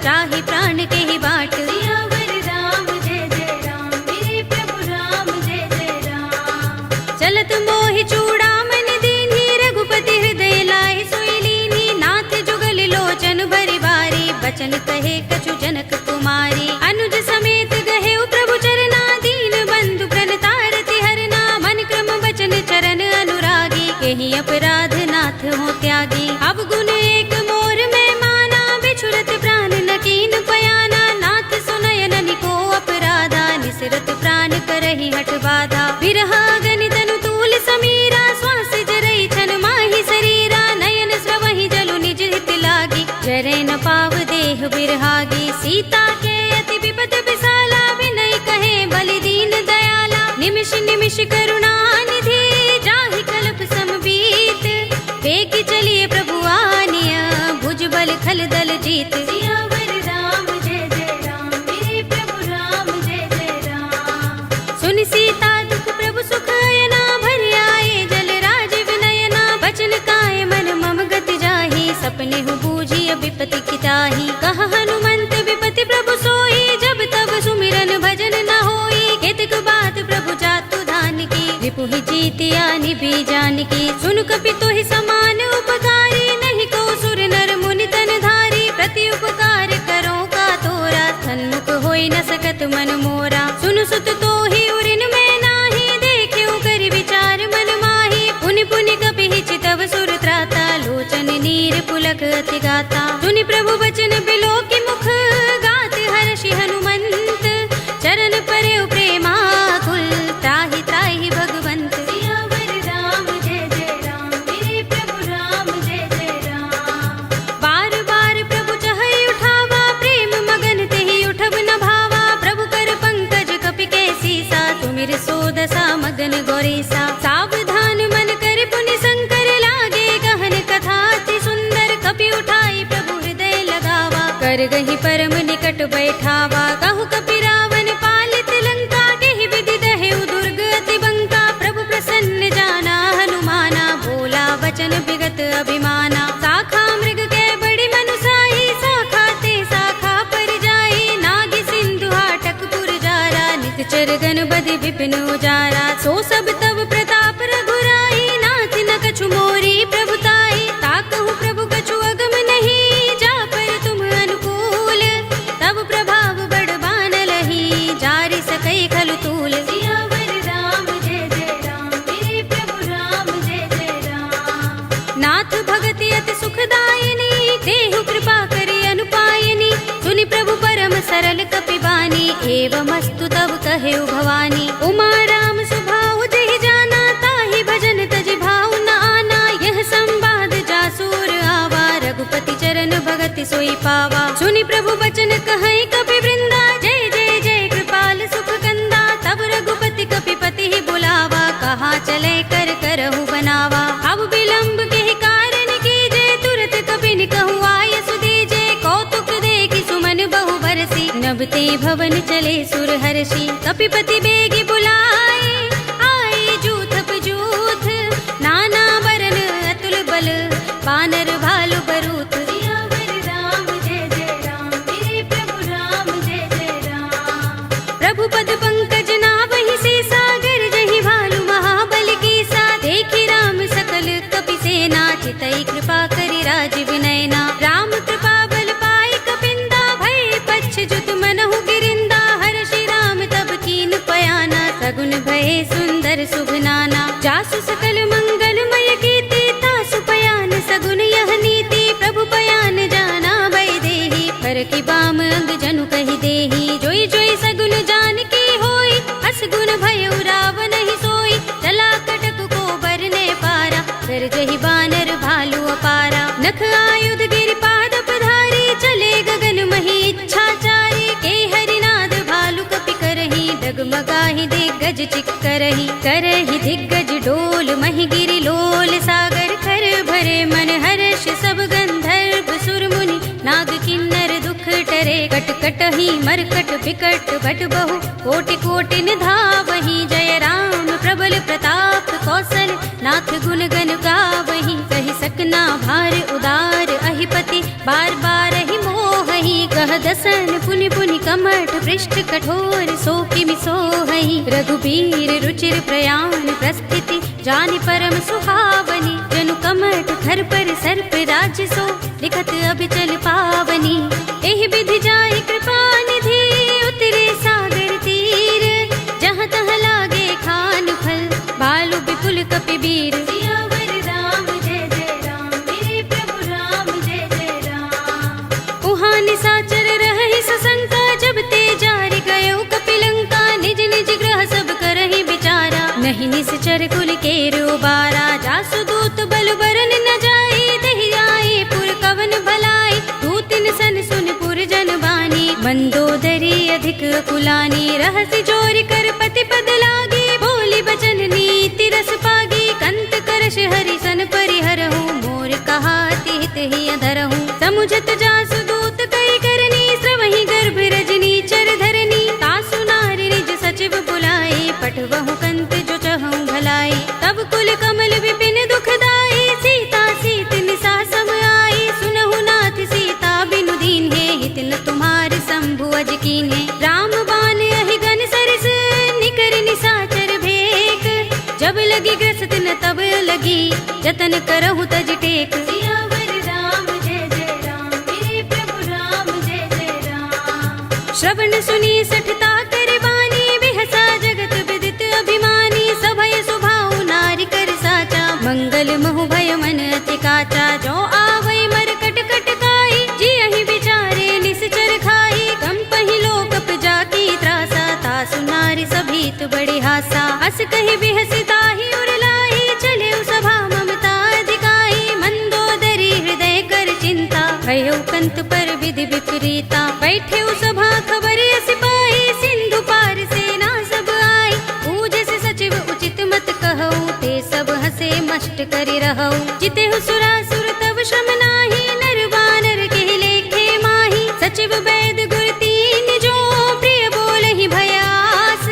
त्राहि प्राण के ही बाट। सियावर राम जय जय राम, मेरे प्रभु राम जय जय राम। चलत मोहि चूड़ामणि दीन्ही, रघुपति हृदय लाहि सोई लीन्ही। नाथ जुगल लोचन भरि बारी, बचन कहे कछु जनक कुमारी। अनुज समेत गहे प्रभु चरना, दीन बंधु प्रणतारति हरना। मन क्रम बचन चरण अनुरागी, केहि अपराध नाथ हो त्यागी। अब गुण एक मोर में माना, बिछुरत प्राण न कीन पयाना। नाथ सुनयन निको अपराधा, निसरत प्राण करहि हठ बाधा। विरहा गनि तनु तूल समीरा, श्वास जरई छन माहि शरीरा। नयन स्रवहि जलु निज हित लागी, जरै न पाव देह बिरहागी। सीता के अति विपद विशाला, विनय कहे बलि दीन दयाला। निमिष निमिष करुणा निधि, जाहि कल्प समबीत। वेग चलिए प्रभु आनिया, भुजबल खल दल जीत। सियावर राम जय जय राम, मेरे प्रभु राम जय जय राम। सुनि सीता दुख प्रभु सुख अयना, भरि आए जल राज विनयना। बचन काय मन मम गति जाहि, सपने हु बूझी विपति किताहि। कह हनुमंत विपति प्रभु सोई, जब तब सुमिरन भजन न होई। केतक बात प्रभु जातु धान की, रिपुहि जीतिया निभि जानकी। सुन कपि तोहि समान उपकारी, नहीं को सुर नर मुनि तन धारी। प्रति उपकार करो का तोरा, सन्मुख होई न सकत मन मोरा। सुन सुत तोहि उरिन में नाही, देख्यो कर विचार मन माही। पुनि पुनि कपि चितव सुर त्राता, लोचन नीर पुलक अति गाता। सुनि प्रभु बचन बिलो की मुख, गात हर्षि हनुमंत। चरण परे प्रेमाकुल, त्राहि त्राहि भगवंत। सियावर राम जय जय राम, मेरे प्रभु राम जय जय राम। बार बार प्रभु चहई उठावा, प्रेम मगन तेहि उठब न भावा। प्रभु कर पंकज कपि के सीसा, तुमिर सोदसा मगन गौरीसा। सावधान मन कर पुनि शंकर, लागे गहन कथा अति सुंदर। कपि उठाई प्रभु हृदय लगावा, कर गहि परम निकट बैठावा। कहु कपि रावण पालित लंका, केहि विधि दहेउ दुर्ग अति बंका। प्रभु प्रसन्न जाना हनुमाना, बोला वचन विगत अभिमाना। शाखा मृग के बड़ी मनुसाही, शाखा ते शाखा पर जाई। नाग सिंधु हाटक पुर जारा, निकचर गण बधि विपिन उजारा। सो सब तब प्रताप रघुराई, नाथ न कछु मोरी प्रभुताई। ताकहु प्रभु कछु अगम नहीं, जा पर तुम अनुकूल। तब प्रभाव बड़ बानलहि, जारि सकै खलु तूल। सियावर राम जय जय राम, मेरे प्रभु राम जय जय राम। नाथ भगति अति सुखदायिनी, देहु कृपा करि अनुपायिनी। सुनि प्रभु परम सरल कपि बानी, एवमस्तु तब कहेउ भवानी। उमा राम स्वभाव जेहि जाना, ताहि भजन तजि भाव न आना। यह संवाद जासुर आवा, रघुपति चरण भगति सोई पावा। सुनि प्रभु बचन कहै कपि वृंदा, जय जय जय कृपाल सुख कंदा। तब रघुपति कपि पति ही बुलावा, कहा चले कर करहु बनावा। अब विलंब के कारण कीजे, तुरत कपि निकहु आय सुदीजे। कौतुक देखि सुमन बहु बरसी, नभते भवन चले सुर हर्षि। कपिपति बेगी बुलाए, आए जूथ पजूथ। नाना बरन अतुल बल, बानर भालु बरूथ। सियावर राम जय जय राम, मेरे प्रभु राम जय जय राम। प्रभु पद पंकज नावहि सीसा, गिरजहि भालु महाबल कीसा। देखि राम सकल कपि सेना, चितई कृपा करि राज विनयना। राम कृपा बल पाई कपिंदा, भय पच्छ जुत मनहु गिरिंदा। हर्षि राम तब कीन पयाना, सगुन भय सुंदर शुभ नाना। जासु सकल मंगलमय कीर्ति, तासु पयान सगुन यह नीति। प्रभु पयान जाना भय देहि, पर की बाम अंग जनु कहि देहि। जोई जोई सगुन जान की होई, अस गुण भयउ रावण ही सोई। चला कटक को बरने पारा, गरजहि बानर भालु अपारा। नख आयुध गिरि पाद पधारी, चले गगन मही इच्छाचारी। के हरिनाद भालु कपि करहि, डगमगाहि दिग्गज चिक्करहि। करहि दिग्गज डोल महि गिरि लोल सागर। कर भरे मन हर्ष सब गंधर्व सुर मुनि, नाग किन्नर दुख टरे। कट कटहि मरकट बिकट भट बहु, कोटि कोटि निधावहि। जय राम प्रबल प्रताप कौशल नाथ गुण गण गावहीं। कहि सकना भार उदार अहिपति बार बार ही मोहहि। कह दसन पुनि पुनि कमठ पृष्ठ कठोर सो किमि सोहहि। रघुबीर रुचिर प्रयाण प्रस्थिति जानि परम सुहावनी। जनु कमठ खर पर सर्प राज सो लिखत अबिचल पावनी। एहि विधि जाहि कृपा निधि उतरे सागर तीर। जहाँ तहाँ लागे खान फल भालु विपुल कपिबीर। सियावर राम जय जय राम मेरे प्रभु राम जय जय राम। उहाँ निसाचर रहहि सशंका जब ते जारि गयो कपिलंका। निज निज ग्रह सब करहि विचारा नहीं निश्चर कुल केरो बारा। जासु दूत बल बरन न जाई देहि आए पुर कवन भलाई। दूतिन सन सुन पुर जन बानी मंदोदरी अधिक कुलानी। रहसि जोरि कर पति पद लागी बोली बचन नीति रस पागी। कंत करश हरि सन परिहरहु मोर कहा तिहित ही अधरहु। समुझत जासु दूत कई करनी श्रवहि गर्भ रजनी चर धरनी। तासु नारि निज सचिव बुलाई पठवहु कंत जो चहु भलाई। तब कुल कमल विपिन दुखदाई सीता सीत निसा सम आई। सुनहु नाथ सीता बिनु दीन है हित न तुम्हार शंभु अज कीन्हे। राम बाण अहि गन सरस निकर निसाचर भेक। जब लगी ग्रस्त न तब लगी जतन करहु तज टेक। सियावर राम जय जय राम मेरे प्रभु राम जय जय राम। श्रवण सुनी सठता कर बानी बिहसा जगत विदित अभिमानी। सभय सुभाउ नारी कर साचा मंगल महु भय मन अति काचा। जो आवै मर कट कट काई जियहि विचारे निश्चर खाई। कंपहि लोकप जाकी त्रासा तासु नारी सभीत बड़ी हासा। हस कहि बिहसि ताहि उर लाई चले सभा ममता अधिकाई। मंदोदरी हृदय कर चिंता भयो कंत पर विधि विपरीता। बैठे सभा खबर सिपाही सिंधु पार सेना सब आई। पूजस सचिव उचित मत कहऊ ते सब हसे मष्ट करि रहऊ। जितेहु सुरासुर तब श्रम नाही नर बानर के लेखे माही। सचिव वैद गुर तीन जो प्रिय बोलहि भयास।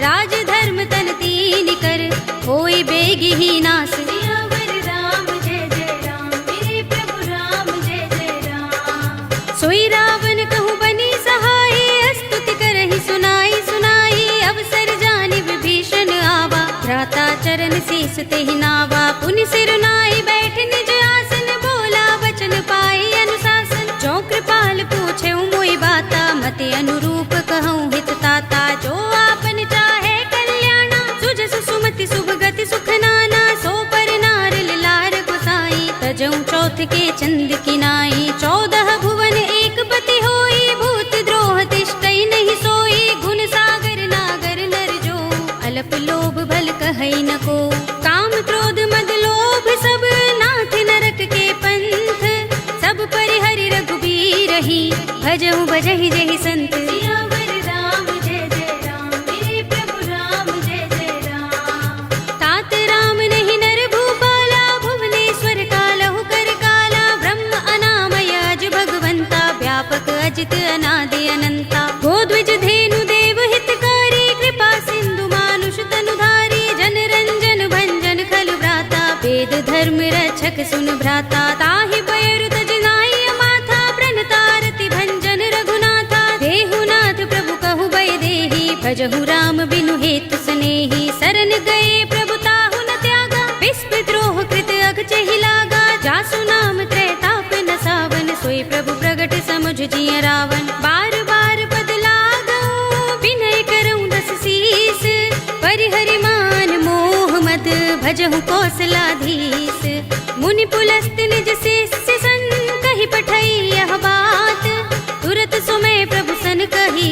राज धर्म तन तीन कर होई बेगी ही नास। सियावर राम जय जय राम मेरे प्रभु राम जय जय राम। सोई रावण कहु बनी सहाय स्तुति करहि सुनाई सुनाई। अवसर जानि विभीषण आवा भ्राता चरण शीस तेहि नावा। पुनि सिर नाई बैठ निज आसन बोला वचन पाई अनुशासन। जो कृपाल पूछे मोहि बाता मति अनुरूप कहूँ हित ताता। जो आपन चाहे कल्याणा सुजस सुमति शुभ गति सुख नाना। सो पर नार लार गोसाई तजऊ चौथ के चंद किनाई। 14 भुवन एक पति होई भूत द्रोह तिष्ठई नहीं सोई। गुण सागर नागर नर जो अल्प लोभ भल कहई न को। काम क्रोध मद लोभ सब नाथ नरक के पंथ। सब परिहरि रघुबीर ही भजहु भजहि जेहि संत। सियावर राम जय जय राम मेरे प्रभु राम जय जय राम। तात राम नहीं नर भूपाला भुवनेश्वर कालहु कर काला। ब्रह्म अनामय अज भगवंता व्यापक अजित अनादि अनंता। गोद्विज धेनु देव हितकारी कृपा सिंधु मानुष तनुधारी। जन रंजन भंजन खल भ्राता वेद धर्म रक्षक सुन भ्राता। ताहि बयरु तज नाई माथा प्रणतारति भंजन रघुनाथा। देहु नाथ प्रभु कहु भय देहि भजहु राम बिनु हेतु सनेहि। शरण गए प्रभु ताहु न त्यागा विस्प द्रोह कृत अघचहि लागा। जासु नाम त्रैताप न सावन सोई प्रभु प्रगट समुझ जिय रावण। बार बार पद लागऊ विनय करऊँ दस शीस। परिहरि मान मोह मद भजहु कौशलाधीश। मुनि पुलस्त निज शिष्य सन कहि पठई यह बात। तुरत सुमय प्रभु सन कही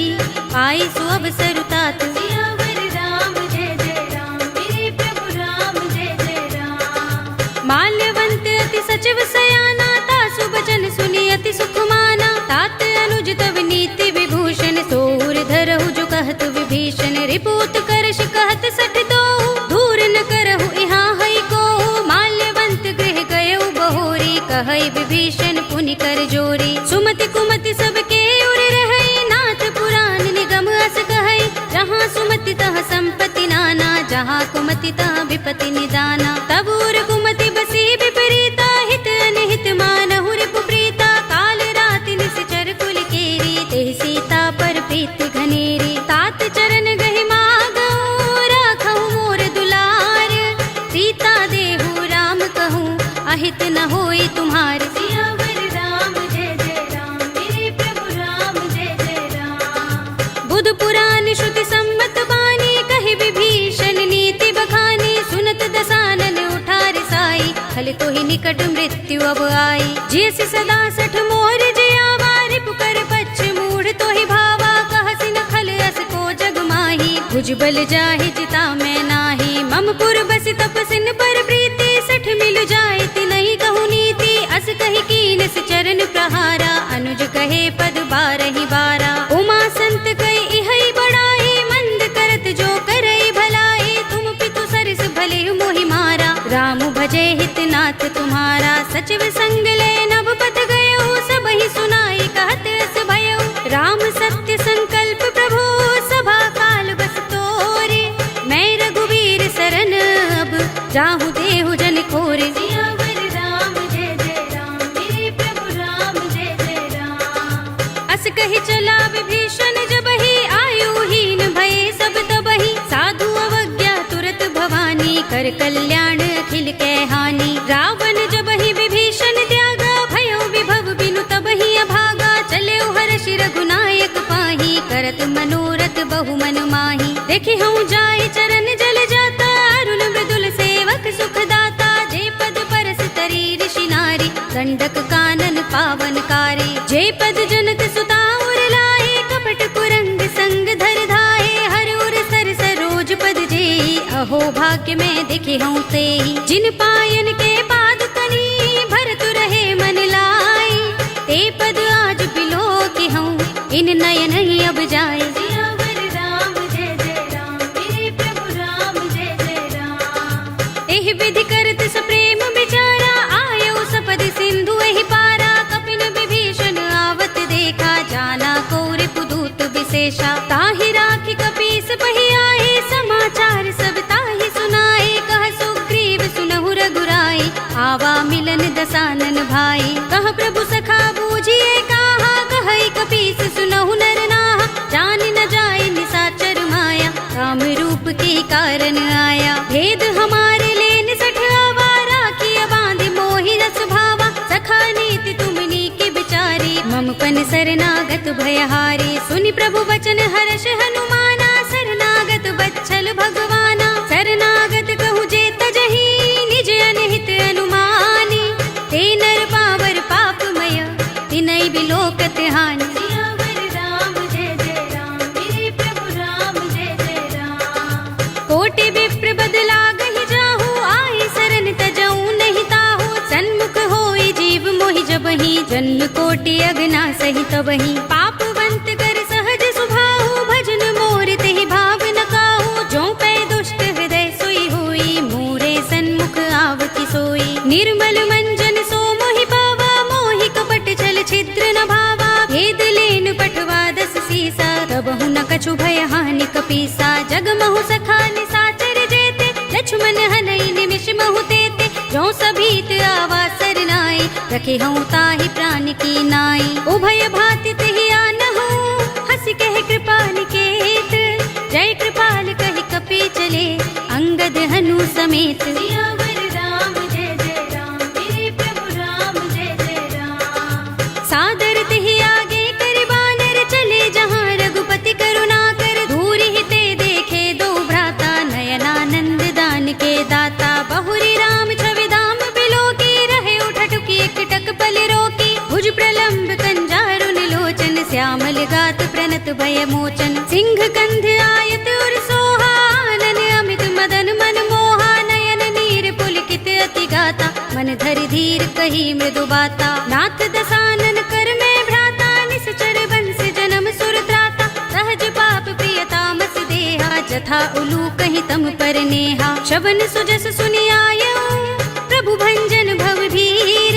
पाई सु अवसर तात। सियावर राम जय जय राम मेरे प्रभु राम जय जय राम। माल्यवंत अति सचिव सयाना तासु बचन सुनि अति सुख माना। तात अनुज तव नीति विभूषण सोर धरहु जो कहत विभीषण। रिपुत करश कहत सठ दो दूर न करहु यहाँ हई को। माल्यवंत गृह गयउ बहोरी कहई विभीषण पुनि कर जोरी। सुमति कुमति सबके उर रहई नाथ पुराण निगम अस कहई। जहाँ सुमति तह संपत्ति नाना जहाँ कुमति तहाँ विपति निदाना। तब उर कुमति बसी विपरीता, हित अनहित मानहु रिपु प्रीता। काल राति निश्चर कुल केरी, तेहि सीता पर प्रीत घनेरी। तात चरण गहि मागहु, राखहु मोर दुलार। सीता देहु राम कहूँ, अहित न होई तुम्हार। सियावर राम जय जय राम, मेरे प्रभु राम जय जय राम। बुध पुराण श्रुति सम्मत बानी, कहि विभीषण नीति बखानी। सुनत दसानन उठार साई, खल तो ही निकट मृत्यु अब आई। जियस सदा सठ मोर जियावा, रिपु कर पच्छ मूढ़ तो ही भावा। कहसि न खल अस को जग माही, भुजबल जाहि जिता मैं नाही। मम पुर बसि तपसिन पर प्रीति, सठ मिल जाए तिनहि कहु नीति। अस कहि कीनस चरण प्रहारा, अनुज कहे पद बारहि बारा। उमा संत कहि इहै बड़ाई, मंद करत जो करई भलाई। तुम पितु सरस भले मोहि मारा, राम भजे हित नाथ तुम्हारा। सचिव संग ले नभ पथ गयो, सबहि सुनाई कहत अस भयो। राम सत्य संकल्प प्रभु, सभा काल बस तोरे। मैं रघुवीर सरन अब, जाहु देहु जन खोरे। सियावर राम जय जय राम, मेरे प्रभु राम जय जय राम। अस कहि चला विभीषण जबहि, आयुहीन भये सब तबहि। साधु अवज्ञा तुरत भवानी, कर कल्याण अखिल कै हानि। रावण जबहि विभीषण त्यागा, भयो विभव बिनु तबहि अभागा। चले हर्ष रघुनायक पाही, करत मनोरथ बहु मन माही। देखि हूँ जाय चरण जल जाता, अरुण मृदुल सेवक सुख दाता। जे पद परस तरी ऋषि नारी, दंडक कानन पावन कारी। जे पद जनक सुता उर लाए, कपट कुरंग संग धर धाए। हर उर सर सरोज पद जेहि, अहो भाग्य में देखे हूँ तेहि। जिन पायन के पाद कनी, भरत रहे मन लाई। ते पद आज बिलो के हूँ, इन नयन ही अब जाए। सियावर राम जय जय राम, मेरे प्रभु राम जय जय राम। एहि विधि करत सप्रेम विचारा, आयो सपद सिंधु एहि पारा। कपिन विभीषण आवत देखा, जाना को रिपुदूत विशेषा। ताहि राखी कपीस पहि आए, समाचार सब ताहि सुनाए। कह सुग्रीव सुनहु रघुराई, आवा मिलन दसानन भाई। कह प्रभु सखा बूझिए काहा, कहई कपीस सुनहु नर नाहा। जान न जाए निसाचर माया, राम रूप के कारण आया। भेद हमारे लेन सठ आवा, राखिया बांधि मोहि रस भावा। सखा नीति तुमनी के बिचारी, मम पन शरणागत भयहारी। सुनि प्रभु वचन हर्ष हनुमाना, शरणागत बच्छल भगवाना। शरणागत कहु जे तजहि, निज अनहित अनुमानी। ते नर पावर पापमय, तिनहि बिलोकत हानि। सियावर राम जय जय राम, मेरे प्रभु राम जय जय राम। कोटि विप्र बदला गहि जाहु, आई शरण तजऊ नहीं ताहु। सन्मुख होई जीव मोहि जबहि, जन्म कोटि अगना सहि तबहि। पापवंत कर सहज सुभाहु, भजन मोर तेहि भाव न काहू। जो पै दुष्ट हृदय सोई होई, मोरे सन्मुख आवति सोई। निर्मल मंजन सो मोहि पावा, मोहि कपट छल छिद्र न भावा। भेद लेन पठवा दस सीसा, तबहु न कछु भय हानि कपीसा। जग महु सखा निसाचर जेते, लक्ष्मण हनई निमिष महु तेते। जो सभीत आवा सरनाई, रखे हूँ ताहि प्राण की नाई। उभय भाति तेहि आनहु, हंसी कहे कृपा निकेत। जय कृपाल कहि कपि चले, अंगद हनु समेत। सियावर राम जय जय राम, मेरे प्रभु राम जय जय राम। सादर तेहि आगे करि बानर, चले जहाँ रघुपति करुणा कर। दूरि ही ते देखे दो भ्राता, नयनानंद दान के दाता। बहुरी राम छवि धाम बिलोकी, रहे उठटुकी एकटक पल रोकी। भुज प्रलंब कंजारुन लोचन, श्यामल गात प्रणत भय मोचन। सिंह कंध आयत उर सोहा, आनन अमित मदन मन मोहा। नयन नीर पुलकित अति गाता, मन धरि धीर कही मृदु बाता। नाथ दसानन कर में भ्राता, निश्चर बंस जन्म सुर त्राता। सहज पाप प्रिय तामस देहा, जथा उलू कहि तम पर नेहा। शबन सुजस सुनि आयऊ, प्रभु भंजन भव भीर।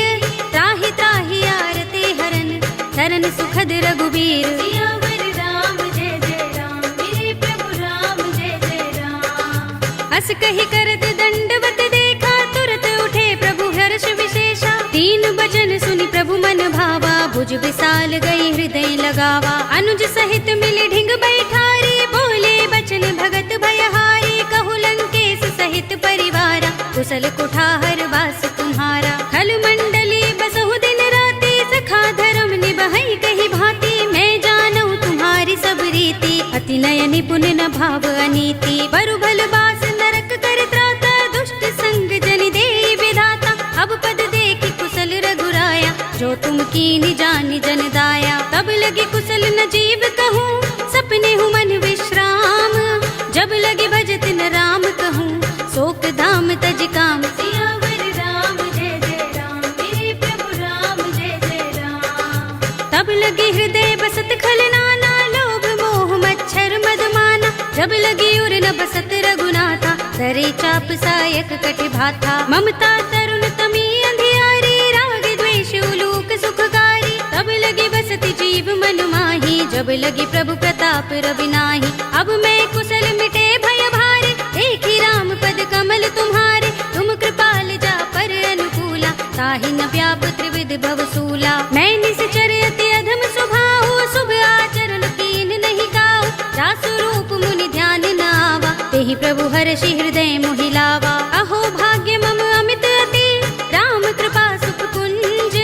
त्राहि त्राहि आरते हरन, शरण सुखद रघुबीर। सियावर राम जय जय राम, मेरे प्रभु राम जय जय राम। अस कही करत दंडवत देखा, तुरत उठे प्रभु हर्ष विशेषा। तीन बचन सुनि प्रभु मन भावा, भुज विशाल गई हृदय लगावा। अनुज सहित मिले ढिंग बैठारी, बोले बचन भगत भयहारी। कहु लंकेश सहित परिवारा, कुशल कुठार वास तुम्हारा। खल मंडली बसहु दिन राति, सखा धर्म निबहै कही भांति। मैं जानऊ तुम्हारी सब रीति, अति नय निपुण न भाव अनीति। बरु भल बास नरक कर त्राता, दुष्ट संग जन देई विधाता। अब पद देखि कुशल रघुराया, जो तुम कीनि जानि जन दाया। तब लगे कुशल न जीव कहूँ, सपने हूँ मन विश्राम। जब लगे भजत न राम कहूँ, शोक धाम तज काम। सियावर राम जय जय राम, मेरे प्रभु राम जय जय राम। तब लगे हृदय बसत खल नाना, लोभ मोह मच्छर मद माना। जब लगी उर न बसत रघुनाथा, धरे चाप सायक कटि भाथा। ममता तरुण तमी अंधियारी, राग द्वेष उलूक सुखकारी। तब लगी बसति जीव मन माही, जब लगी प्रभु प्रताप रवि नाही। अब मैं कुशल मिटे भय भारे, देखी राम पद कमल तुम्हारे। तुम कृपाल जा पर अनुकूला, ताहि न व्याप त्रिविध भवसूला। मैं निश्चर अति अधम स्वभाव, शुभ आचरण कीन नहीं काऊ। रासु रूप मुनि ध्यान न आवा, तेहि प्रभु हर्षि हृदय मोहि लावा। अहो भाग्य मम अमित अति, राम कृपा सुख कुंज।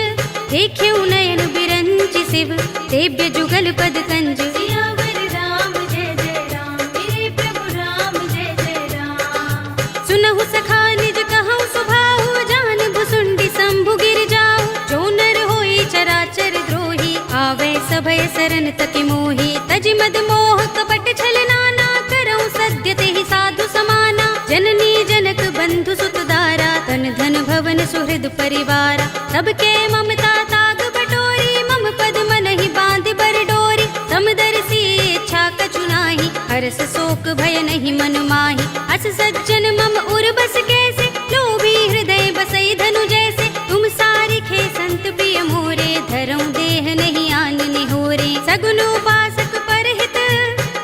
देख्यऊ नयन बिरंचि शिव, सेव्य जुगल पद कंज। सियावर राम जय जय राम, मेरे प्रभु राम जय जय राम। सुनहु सखा निज कहऊँ सुभाऊ, जान भुसुंडी शंभु गिर जाऊ। जो नर होई चराचर द्रोही, आवे सभय सरन तति मोही। तजि मद मोह कपट छल नाना, करऊँ सद्य तेहि साधु समाना। जननी जनक बंधु सुत दारा, तन धन भवन सुहृद परिवारा। सबके ममता ताग बटोरी, मम पद मन ही बांध बर डोरी। समदर्शी इच्छा कछु नाही, हर्ष शोक भय नहीं मन माही। अस सज्जन मम उर बस कैसे, लोभी हृदय बसई धनु जैसे। तुम सारिखे संत प्रिय मोरे, धरऊँ देह नहीं आन निहोरे। सगुन उपासक परहित,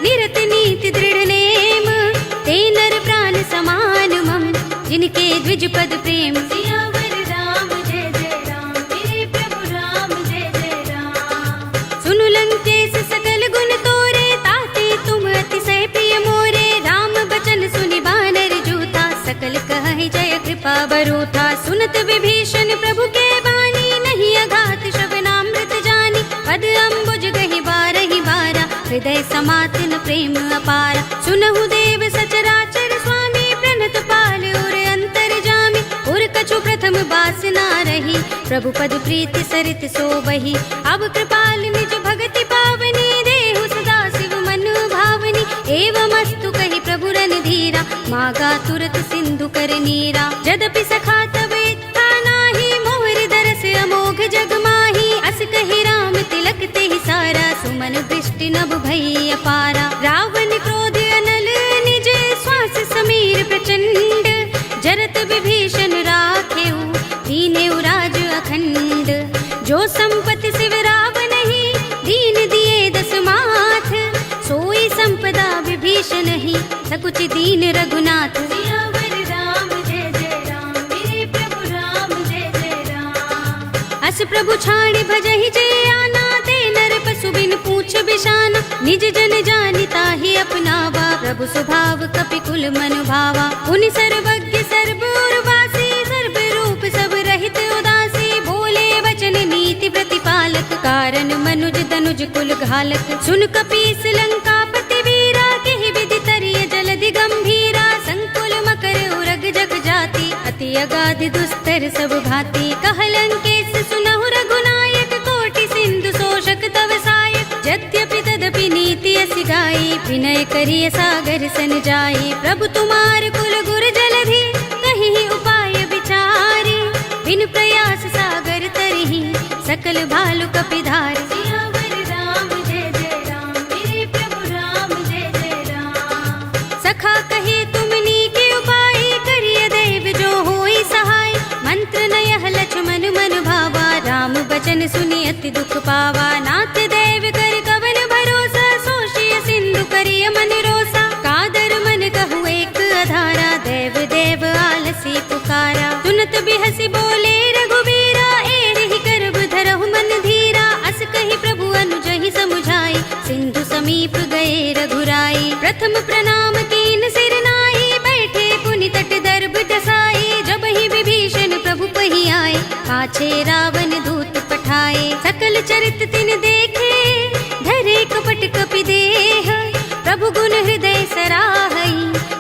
निरत नीति दृढ़ नेम। ते नर प्राण समान मम, जिनके द्विज पद प्रेम। सियावर राम जय जय राम, मेरे प्रभु राम जय जय राम। सुनु लंकेश सकल गुण तोरे, ताते तुम अतिशय प्रिय मोरे। राम बचन सुनि बानर जूथा, सकल कहहि जय कृपा बरूथा। सुनत विभीषण प्रभु के बानी, नहीं अघात श्रवणामृत जानी। पद अम्बुज गहि बारहि बारा, हृदय समातिन प्रेम अपारा। सुनहु देव सचराचर स्वामी, प्रणत पाल उर अंतर जामी। उर कछु प्रथम बासना रही, प्रभु पद प्रीति सरित सोबही। अब कृपाल निज भगति पावनी, देहु सदा शिव मन भावनी। एवमस्तु कहि प्रभु रणधीरा, मागा तुरत सिंधु कर नीरा। यद्यपि सखा तब इच्छा नाही, मोहर दरस अमोघ जग माही। अस कहि राम तिलक तेहि सारा, सुमन दृष्टि नभ भई अपारा। रावण क्रोध अनल निज, श्वास समीर प्रचंड। जरत विभीषण राखेऊ, दीनेऊ राज अखंड। जो संपत्ति शिव रावण ही, दीन दिए दस माथ। सोई संपदा विभीषण ही, सकुच दीन रघुनाथ। सियावर राम जय जय राम, मेरे प्रभु राम जय जय राम। अस प्रभु छाड़ भजहि जय आना, ते नर पशु बिन पूछ बिशाना। निज जन जानिता ही अपनावा, प्रभु स्वभाव कपि कुल मन भावा। उन सर्वज्ञ सर्व उर्वासी, सर्व रूप सब रहित उदासी। बोले वचन नीति प्रतिपालक, कारण मनुज तनुज कुल घालक। सुन कपीस लंकापति वीरा, केहि विधि तरिय जलधि गंभीरा। संकुल मकर उरग जग जाति, अति अगाध दुस्तर सब भांति। कह लंकेश सुनहु रघुनायक, कोटि सिंधु शोषक तव सायक। यद्यपि तदपि नीति असि गाई, विनय करिय सागर सन जाई। प्रभु तुमार कुल गुर जलधि, कहि उपाय विचारी। बिन प्रयास सागर तरहि, सकल भालु कपिधारी। सियावर राम जय जय राम, मेरे प्रभु राम जय जय राम। सखा कहे तुमनी के उपाय, करिय दैव जो होई सहाय। मंत्र नयह लक्ष्मण मन भावा, राम बचन सुनि अति दुख पावा। नाथ दैव कर कवन भरोसा, सोषिय सिंधु करिय मन रोसा। कादर मन कहु एक अधारा, सुनत बिहसी बोले रघुबीरा, एहि करब धरहु मन धीरा। अस कहि प्रभु अनुजहि समुझाई, सिंधु समीप गए रघुराई। प्रथम प्रणाम कीन सिर नाई, बैठे पुनि तट दर्भ दसाई। जबहि विभीषण प्रभु पहि आए, पाछे रावण दूत पठाए। सकल चरित तिन देखे, धरे कपट कपि देह। प्रभु गुण हृदय सराहई,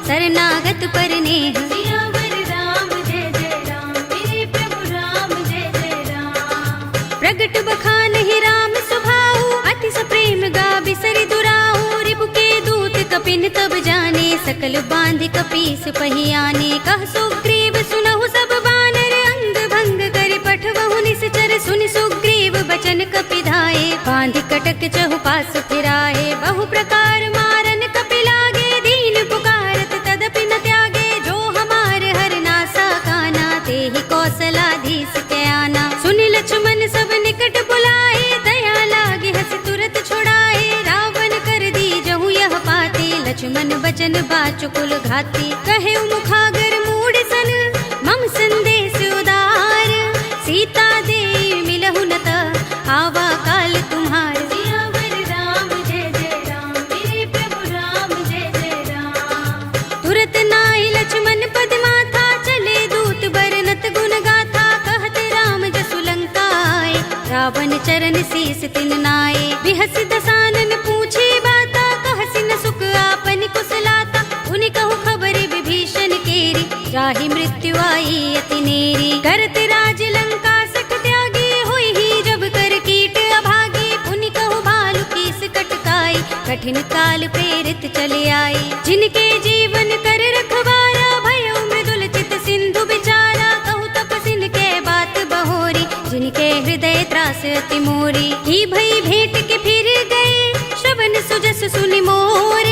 शरणागत पर नेह। सियावर राम जय जय राम, मेरे प्रभु राम जय जय राम। प्रगट बखानहि राम सुभाऊ, अति सप्रेम गाबि सरि दुराऊ। रिपु के दूत कपिन तब जाने, सकल बांधि कपीस पहि आने। कह सुग्रीव सुनहु सब बानर, अंग भंग करि पठवहु निश्चर। सुनि सुग्रीव बचन कपि धाये, बांधि कटक चहुपास फिराए। बहु प्रकार मारन कपि लागे, दीन पुकारत तदपि न त्यागे। जो हमार हरनासा काना, तेहि कौशलाधीश के आना। सुनि लक्ष्मण सब निकट बुलाए, दया लागे हस तुरत छुड़ाए। रावण कर दी जहु यह पाते, लक्ष्मण बचन बाचुकुल घाती। कहे मुखागर मूढ़ सन, मम संदेश उदार। सीता दे मिलहु न त, आवा काल तुम्हार। सियावर राम जय जय राम, मेरे प्रभु राम जय जय राम। तुरत नाई लक्ष्मण पद माथा, चले दूत बरनत गुण गाथा। कहत राम जसु लंका आए, रावण चरण शीस तिन नाए। बिहस दसानन पूछे बाता, कहसि न सुख आपन कुशलाता। उनि कहु खबर विभीषण केरी, जाहि मृत्यु आई अति नेरी। करत राज लंका सठ त्यागी, हुई ही जब कर कीट अभागी। पुनि कहु भालु कीस कटकाई, कठिन काल प्रेरित चले आई। जिनके जीवन कर रखवारा, भयउ मृदुल चित सिंधु बिचारा। कहु तपसिन के बात बहोरी, जिनके हृदय त्रास अति मोरी। की भई भेंट के फिर गए, श्रवण सुजस सुनि मोर।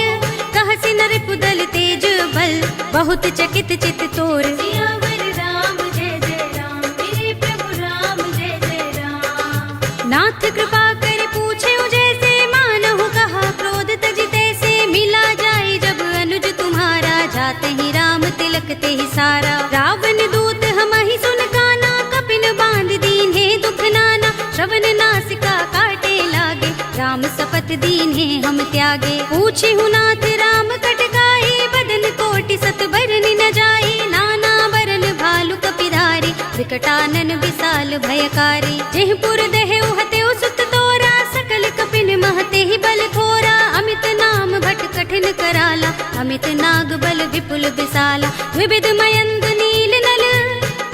कहसि नर पुदल तेज बल, बहुत चकित चित तोर। सियावर राम जय जय राम, मेरे प्रभु राम जय जय राम। नाथ कृपा कर पूछे जैसे, मानहु कहा क्रोध तज तैसे। मिला जाए जब अनुज तुम्हारा, जाते ही राम तिलक ते ही सारा। रावण दूत हमहि सुन काना, कपिन बांध दीन्हे दुख नाना। श्रवण नासिका काटे लागे, राम सपत दीन्हे हम त्यागे। पूछे नाथ राम कटकाई, बदन कोटि सत बरनि न जाई। नाना बरन भालु कपिधारी, विकटानन विशाल भयकारी। जेहपुर देहु हतेउ सुत तोरा, सकल कपिन महते ही बल थोरा। अमित नाम भट कठिन कराला, अमित नाग बल विपुल विशाला। विविध मयंग नील नल,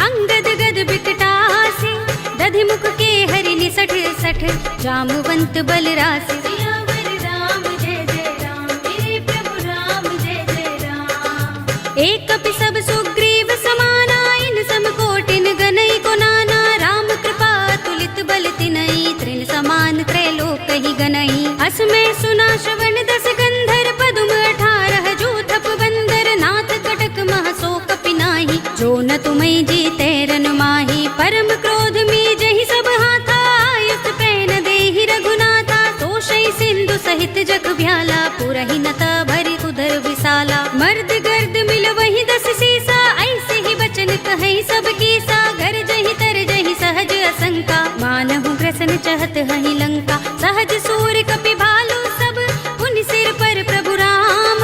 अंगद गद बिकटासी। दधि मुख के हरि निसठ सठ, जामवंत बल राशि। सियावर राम जय जय राम, मेरे प्रभु राम जय जय राम। एक कपि सब सुग्रीव समाना, इन सम कोटिन गनई को नाना। राम कृपा तुलित बल तिनई, त्रिन समान त्रैलोक ही गनई। अस में सुना श्रवण दस गंधर, पदुम 18 जूथप बंदर। नाथ कटक मह सो कपि नाही, जो न तुम्हें जीते रन माही। परम क्रोध में जहि सब हाथा, आयुष पैन देहि रघुनाथा। तोषै सिंधु सहित जग भ्याला, पुरहि नता भरि उदर विशाला। मर्द गर्द मिल वही 10 सीसा, ऐसे ही बचन कहे सब कीसा। घर जहि तर जहि सहज असंका, मानहु ग्रसन चहत हहि लंका। सहज सूर कपि भालु सब, पुनि सिर पर प्रभु राम।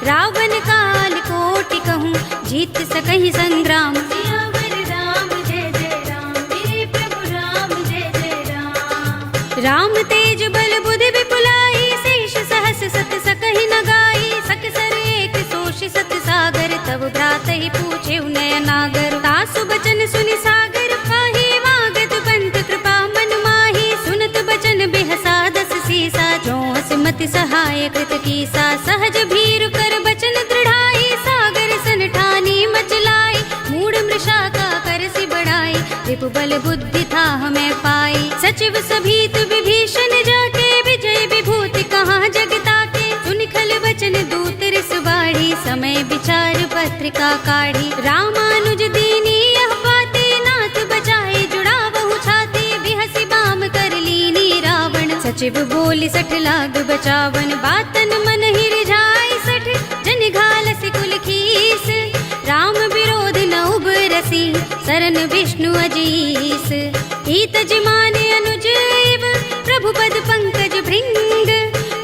रावण काल कोटि कहूँ, जीत सकहि संग्राम। सियावर राम जय जय राम, मेरे प्रभु राम जय जय राम। राम तेज बल बुद्धि विपुलाई, शेष सहस सत सकहि न गाई। सकसर एक सोष सत सागर, तब भ्रात ही पूछे नयनागर। तासु बचन सुनि सागर पाही, वागत पंत कृपा मन माही। सुनत बचन बिहसा 10 सीसा, जो मति सहाय कृत कीसा। सहज भीरु कर बचन दृढ़ाई, सागर सन ठानी मचलाई। मूढ़ मृषा का करसि बढ़ाई, रिपु बल बुद्धि था हमें पाई। सचिव सभीत विभीषण जाके, विजय विभूति कहाँ जगता के। सुनि खल वचन दूत रिस बाढ़ी, समय विचार पत्रिका काढ़ी। रामानुज दीनी यह पाते, नाथ बचाए जुड़ावहु छाती। बिहसि बाम कर लीनी रावण, सचिव बोली 60 लाग बचावन। बातन मन ही रिझाई 60, जन घालसि कुल खीस। राम विरोध न उबर तुलसी सरन विष्णु अजीस। ईत जिमान अनुज इव प्रभु पद पंकज भृंग।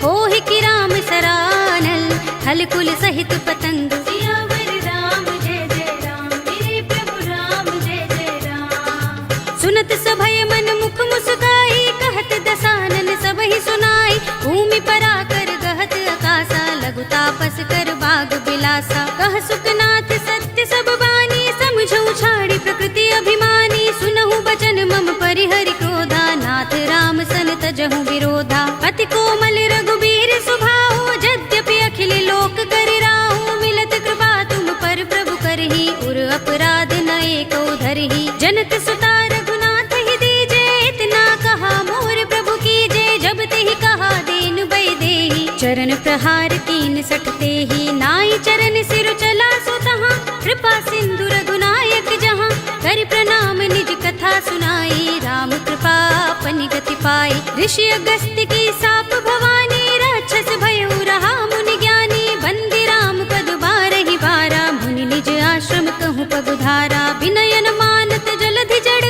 होहि कि राम सरानल हल कुल सहित पतंग। सियावर राम जय जय राम, मेरे प्रभु राम जय जय राम। सुनत सभय मन मुख मुस्काई, कहत दसानन सबहि सुनाई। भूमि पराकर गहत आकाशा, लघु तापस कर बाग बिलासा। कह सुखनाथ सत्य सब बानी, समझऊ छाड़ी प्रकृति अभिमानी। सुनहु बचन मम परिहरि क्रोधा, नाथ राम सन तजहु विरोधा। अति कोमल रघुबीर सुभाऊ, यद्यपि अखिल लोक कर राहु। मिलत कृपा तुम पर प्रभु करही, उर अपराध न एको धरही। जनक सुता रघुनाथ ही दीजे, इतना कहा मोर प्रभु कीजे। जब तेहि कहा दीन बय देहि, चरण प्रहार कीन सठते ही। नाई चरण सिर चला सो तहाँ, कृपा सिंधु रघुनायक जहाँ। कर प्रणाम निज कथा सुनाई, राम कृपा अपनी गति पाई। ऋषि अगस्त्य की साप भवानी, राक्षस भयउ रहा मुनि ज्ञानी। बंदी राम पद बारहि बारा, मुनि निज आश्रम कहूँ पगुधारा। विनयन मानत जलधि जड़,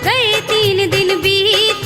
गए 3 दिन बीत।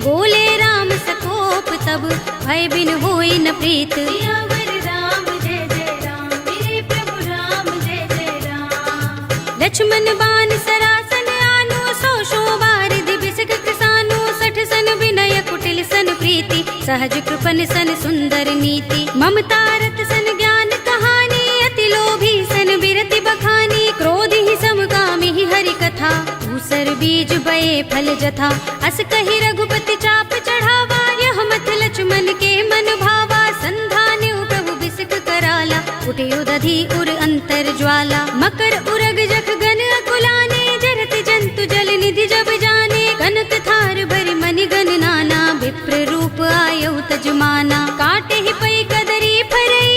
बोले राम सकोप तब, भय बिन होई न प्रीत। सियावर राम जय जय राम, मेरे प्रभु राम जय जय राम। लक्ष्मण बान सरासन आनो, 100 बारिधि बिसक कृसानो। 60 सन विनय कुटिल सन प्रीति, सहज कृपन सन सुंदर नीति। ममता रत सन ज्ञान कहानी, अति लोभी सन बिरति बखानी। क्रोध ही समकामी ही हरि कथा, धूसर बीज बये फल जथा। अस कहि रघुपति चाप चढ़ावा, यह मत लक्ष्मण के मन भावा। संधान्यु प्रभु बिसक कराला, उठे उदधि उर अंतर ज्वाला। मकर उरग जख गन अकुलाने, जरत जंतु जल निधि जब जाने। कनक थार भरि मनि गन नाना, विप्र रूप आयउ तजमाना। काटे ही पै कदरी फरई,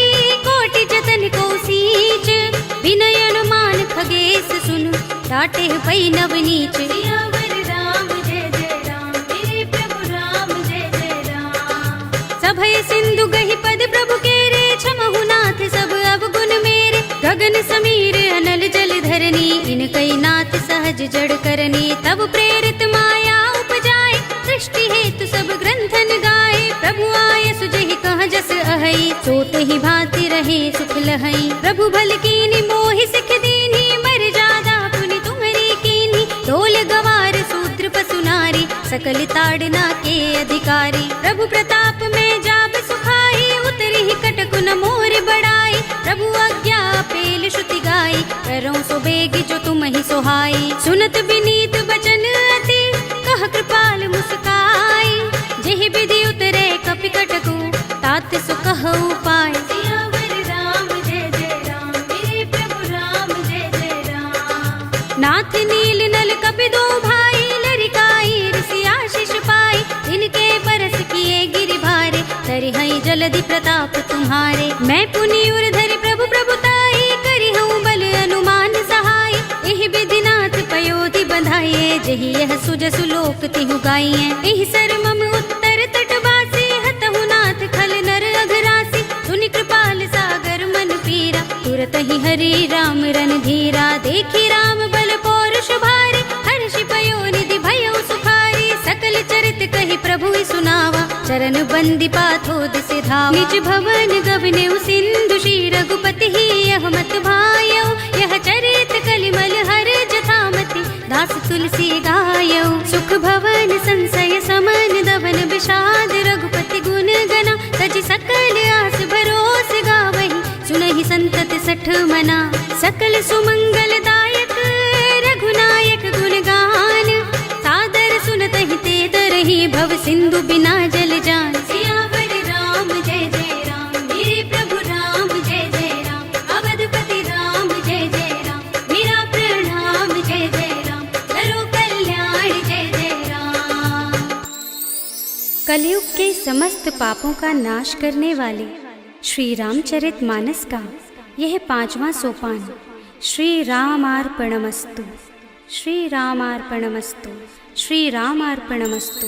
कोटि जतन को सींच। विनयन मान खगेश सुन, डाटे ही पै नवनीच। सियावर राम जय जय राम, मेरे प्रभु राम जय जय राम। सभय सिंधु गहि पद प्रभु केरे, क्षमहु नाथ सब अवगुण मेरे। गगन समीर अनल जल धरनी, इनकई नाथ सहज जड़ करनी। तब प्रेरित माया उपजाए, सृष्टि हेतु सब ग्रंथन गाए। प्रभु आय सुजहि कह जस अहै, सोत ही भांति रहे सुख लहै। प्रभु भल कीनी मोहि सिख दीनी, मर जादा पुनि तुम्हरी कीनी। ढोल गवार सूत्र पसु नारी, सकल ताड़ना के अधिकारी। प्रभु प्रताप में जाब सुखाई, उतरी ही कटक न मोर बड़ाई। प्रभु आज्ञा पेल श्रुति गाई, करऊं सो बेग जो तुम ही सोहाई। सुनत विनीत बचन अति, कह कृपाल मुस्काई। जेहि विधि उतरे कपि कटकु, तात सो कहु पाय। सियावर राम जय जय राम, मेरे प्रभु राम जय जय राम। नाथ नील नल कपि दो भाई, लरिकाई ऋषि आशीष पाई। इनके परस किए गिरि भारे, तरि हई जलधि प्रताप तुम्हारे। मैं पुनि उर धरि प्रभु प्रभुताई, करि हूँ बल अनुमान सहाय। एहि विधि नाथ पयोधि बंधाइए, जहि यह सुजसु लोक तिहु गाइए। एहि सर मम उत्तर तटवासी, हतहु नाथ खल नर अघरासी। सुनि कृपाल सागर मन पीरा, तुरत ही हरि राम रन धीरा। देखी राम बल पौरुष भारी, हर्षि पयो निधि भयउ सुखारी। सकल चरित कहि प्रभु ही सुनावा, चरण बंदी पाथोद से धावा। निज भवन गवनेउ सिंधु, श्री रघुपति ही यह मत भायउ। यह चरित कलिमल हर जथामति, दास तुलसी गायउ। सुख भवन संशय समन, दवन विषाद रघुपति गुण गना। तजि सकल आस भरोस गावहि, सुनहि संतत 60 मना। सकल सुमंगल दायक रघुनायक गुण गान, सादर सुनतहि ते तरहि भव सिंधु बिना जल जान। सियावर राम जय जय राम, मेरे प्रभु राम जय जय राम। अवधपति राम जय जय राम, मेरा प्रणाम जय जय राम। करो कल्याण जय जय राम। कलयुग के समस्त पापों का नाश करने वाले श्री रामचरितमानस का यह 5वां सोपान श्री रामार्पणमस्तु, श्री रामार्पणमस्तु, श्री रामार्पणमस्तु।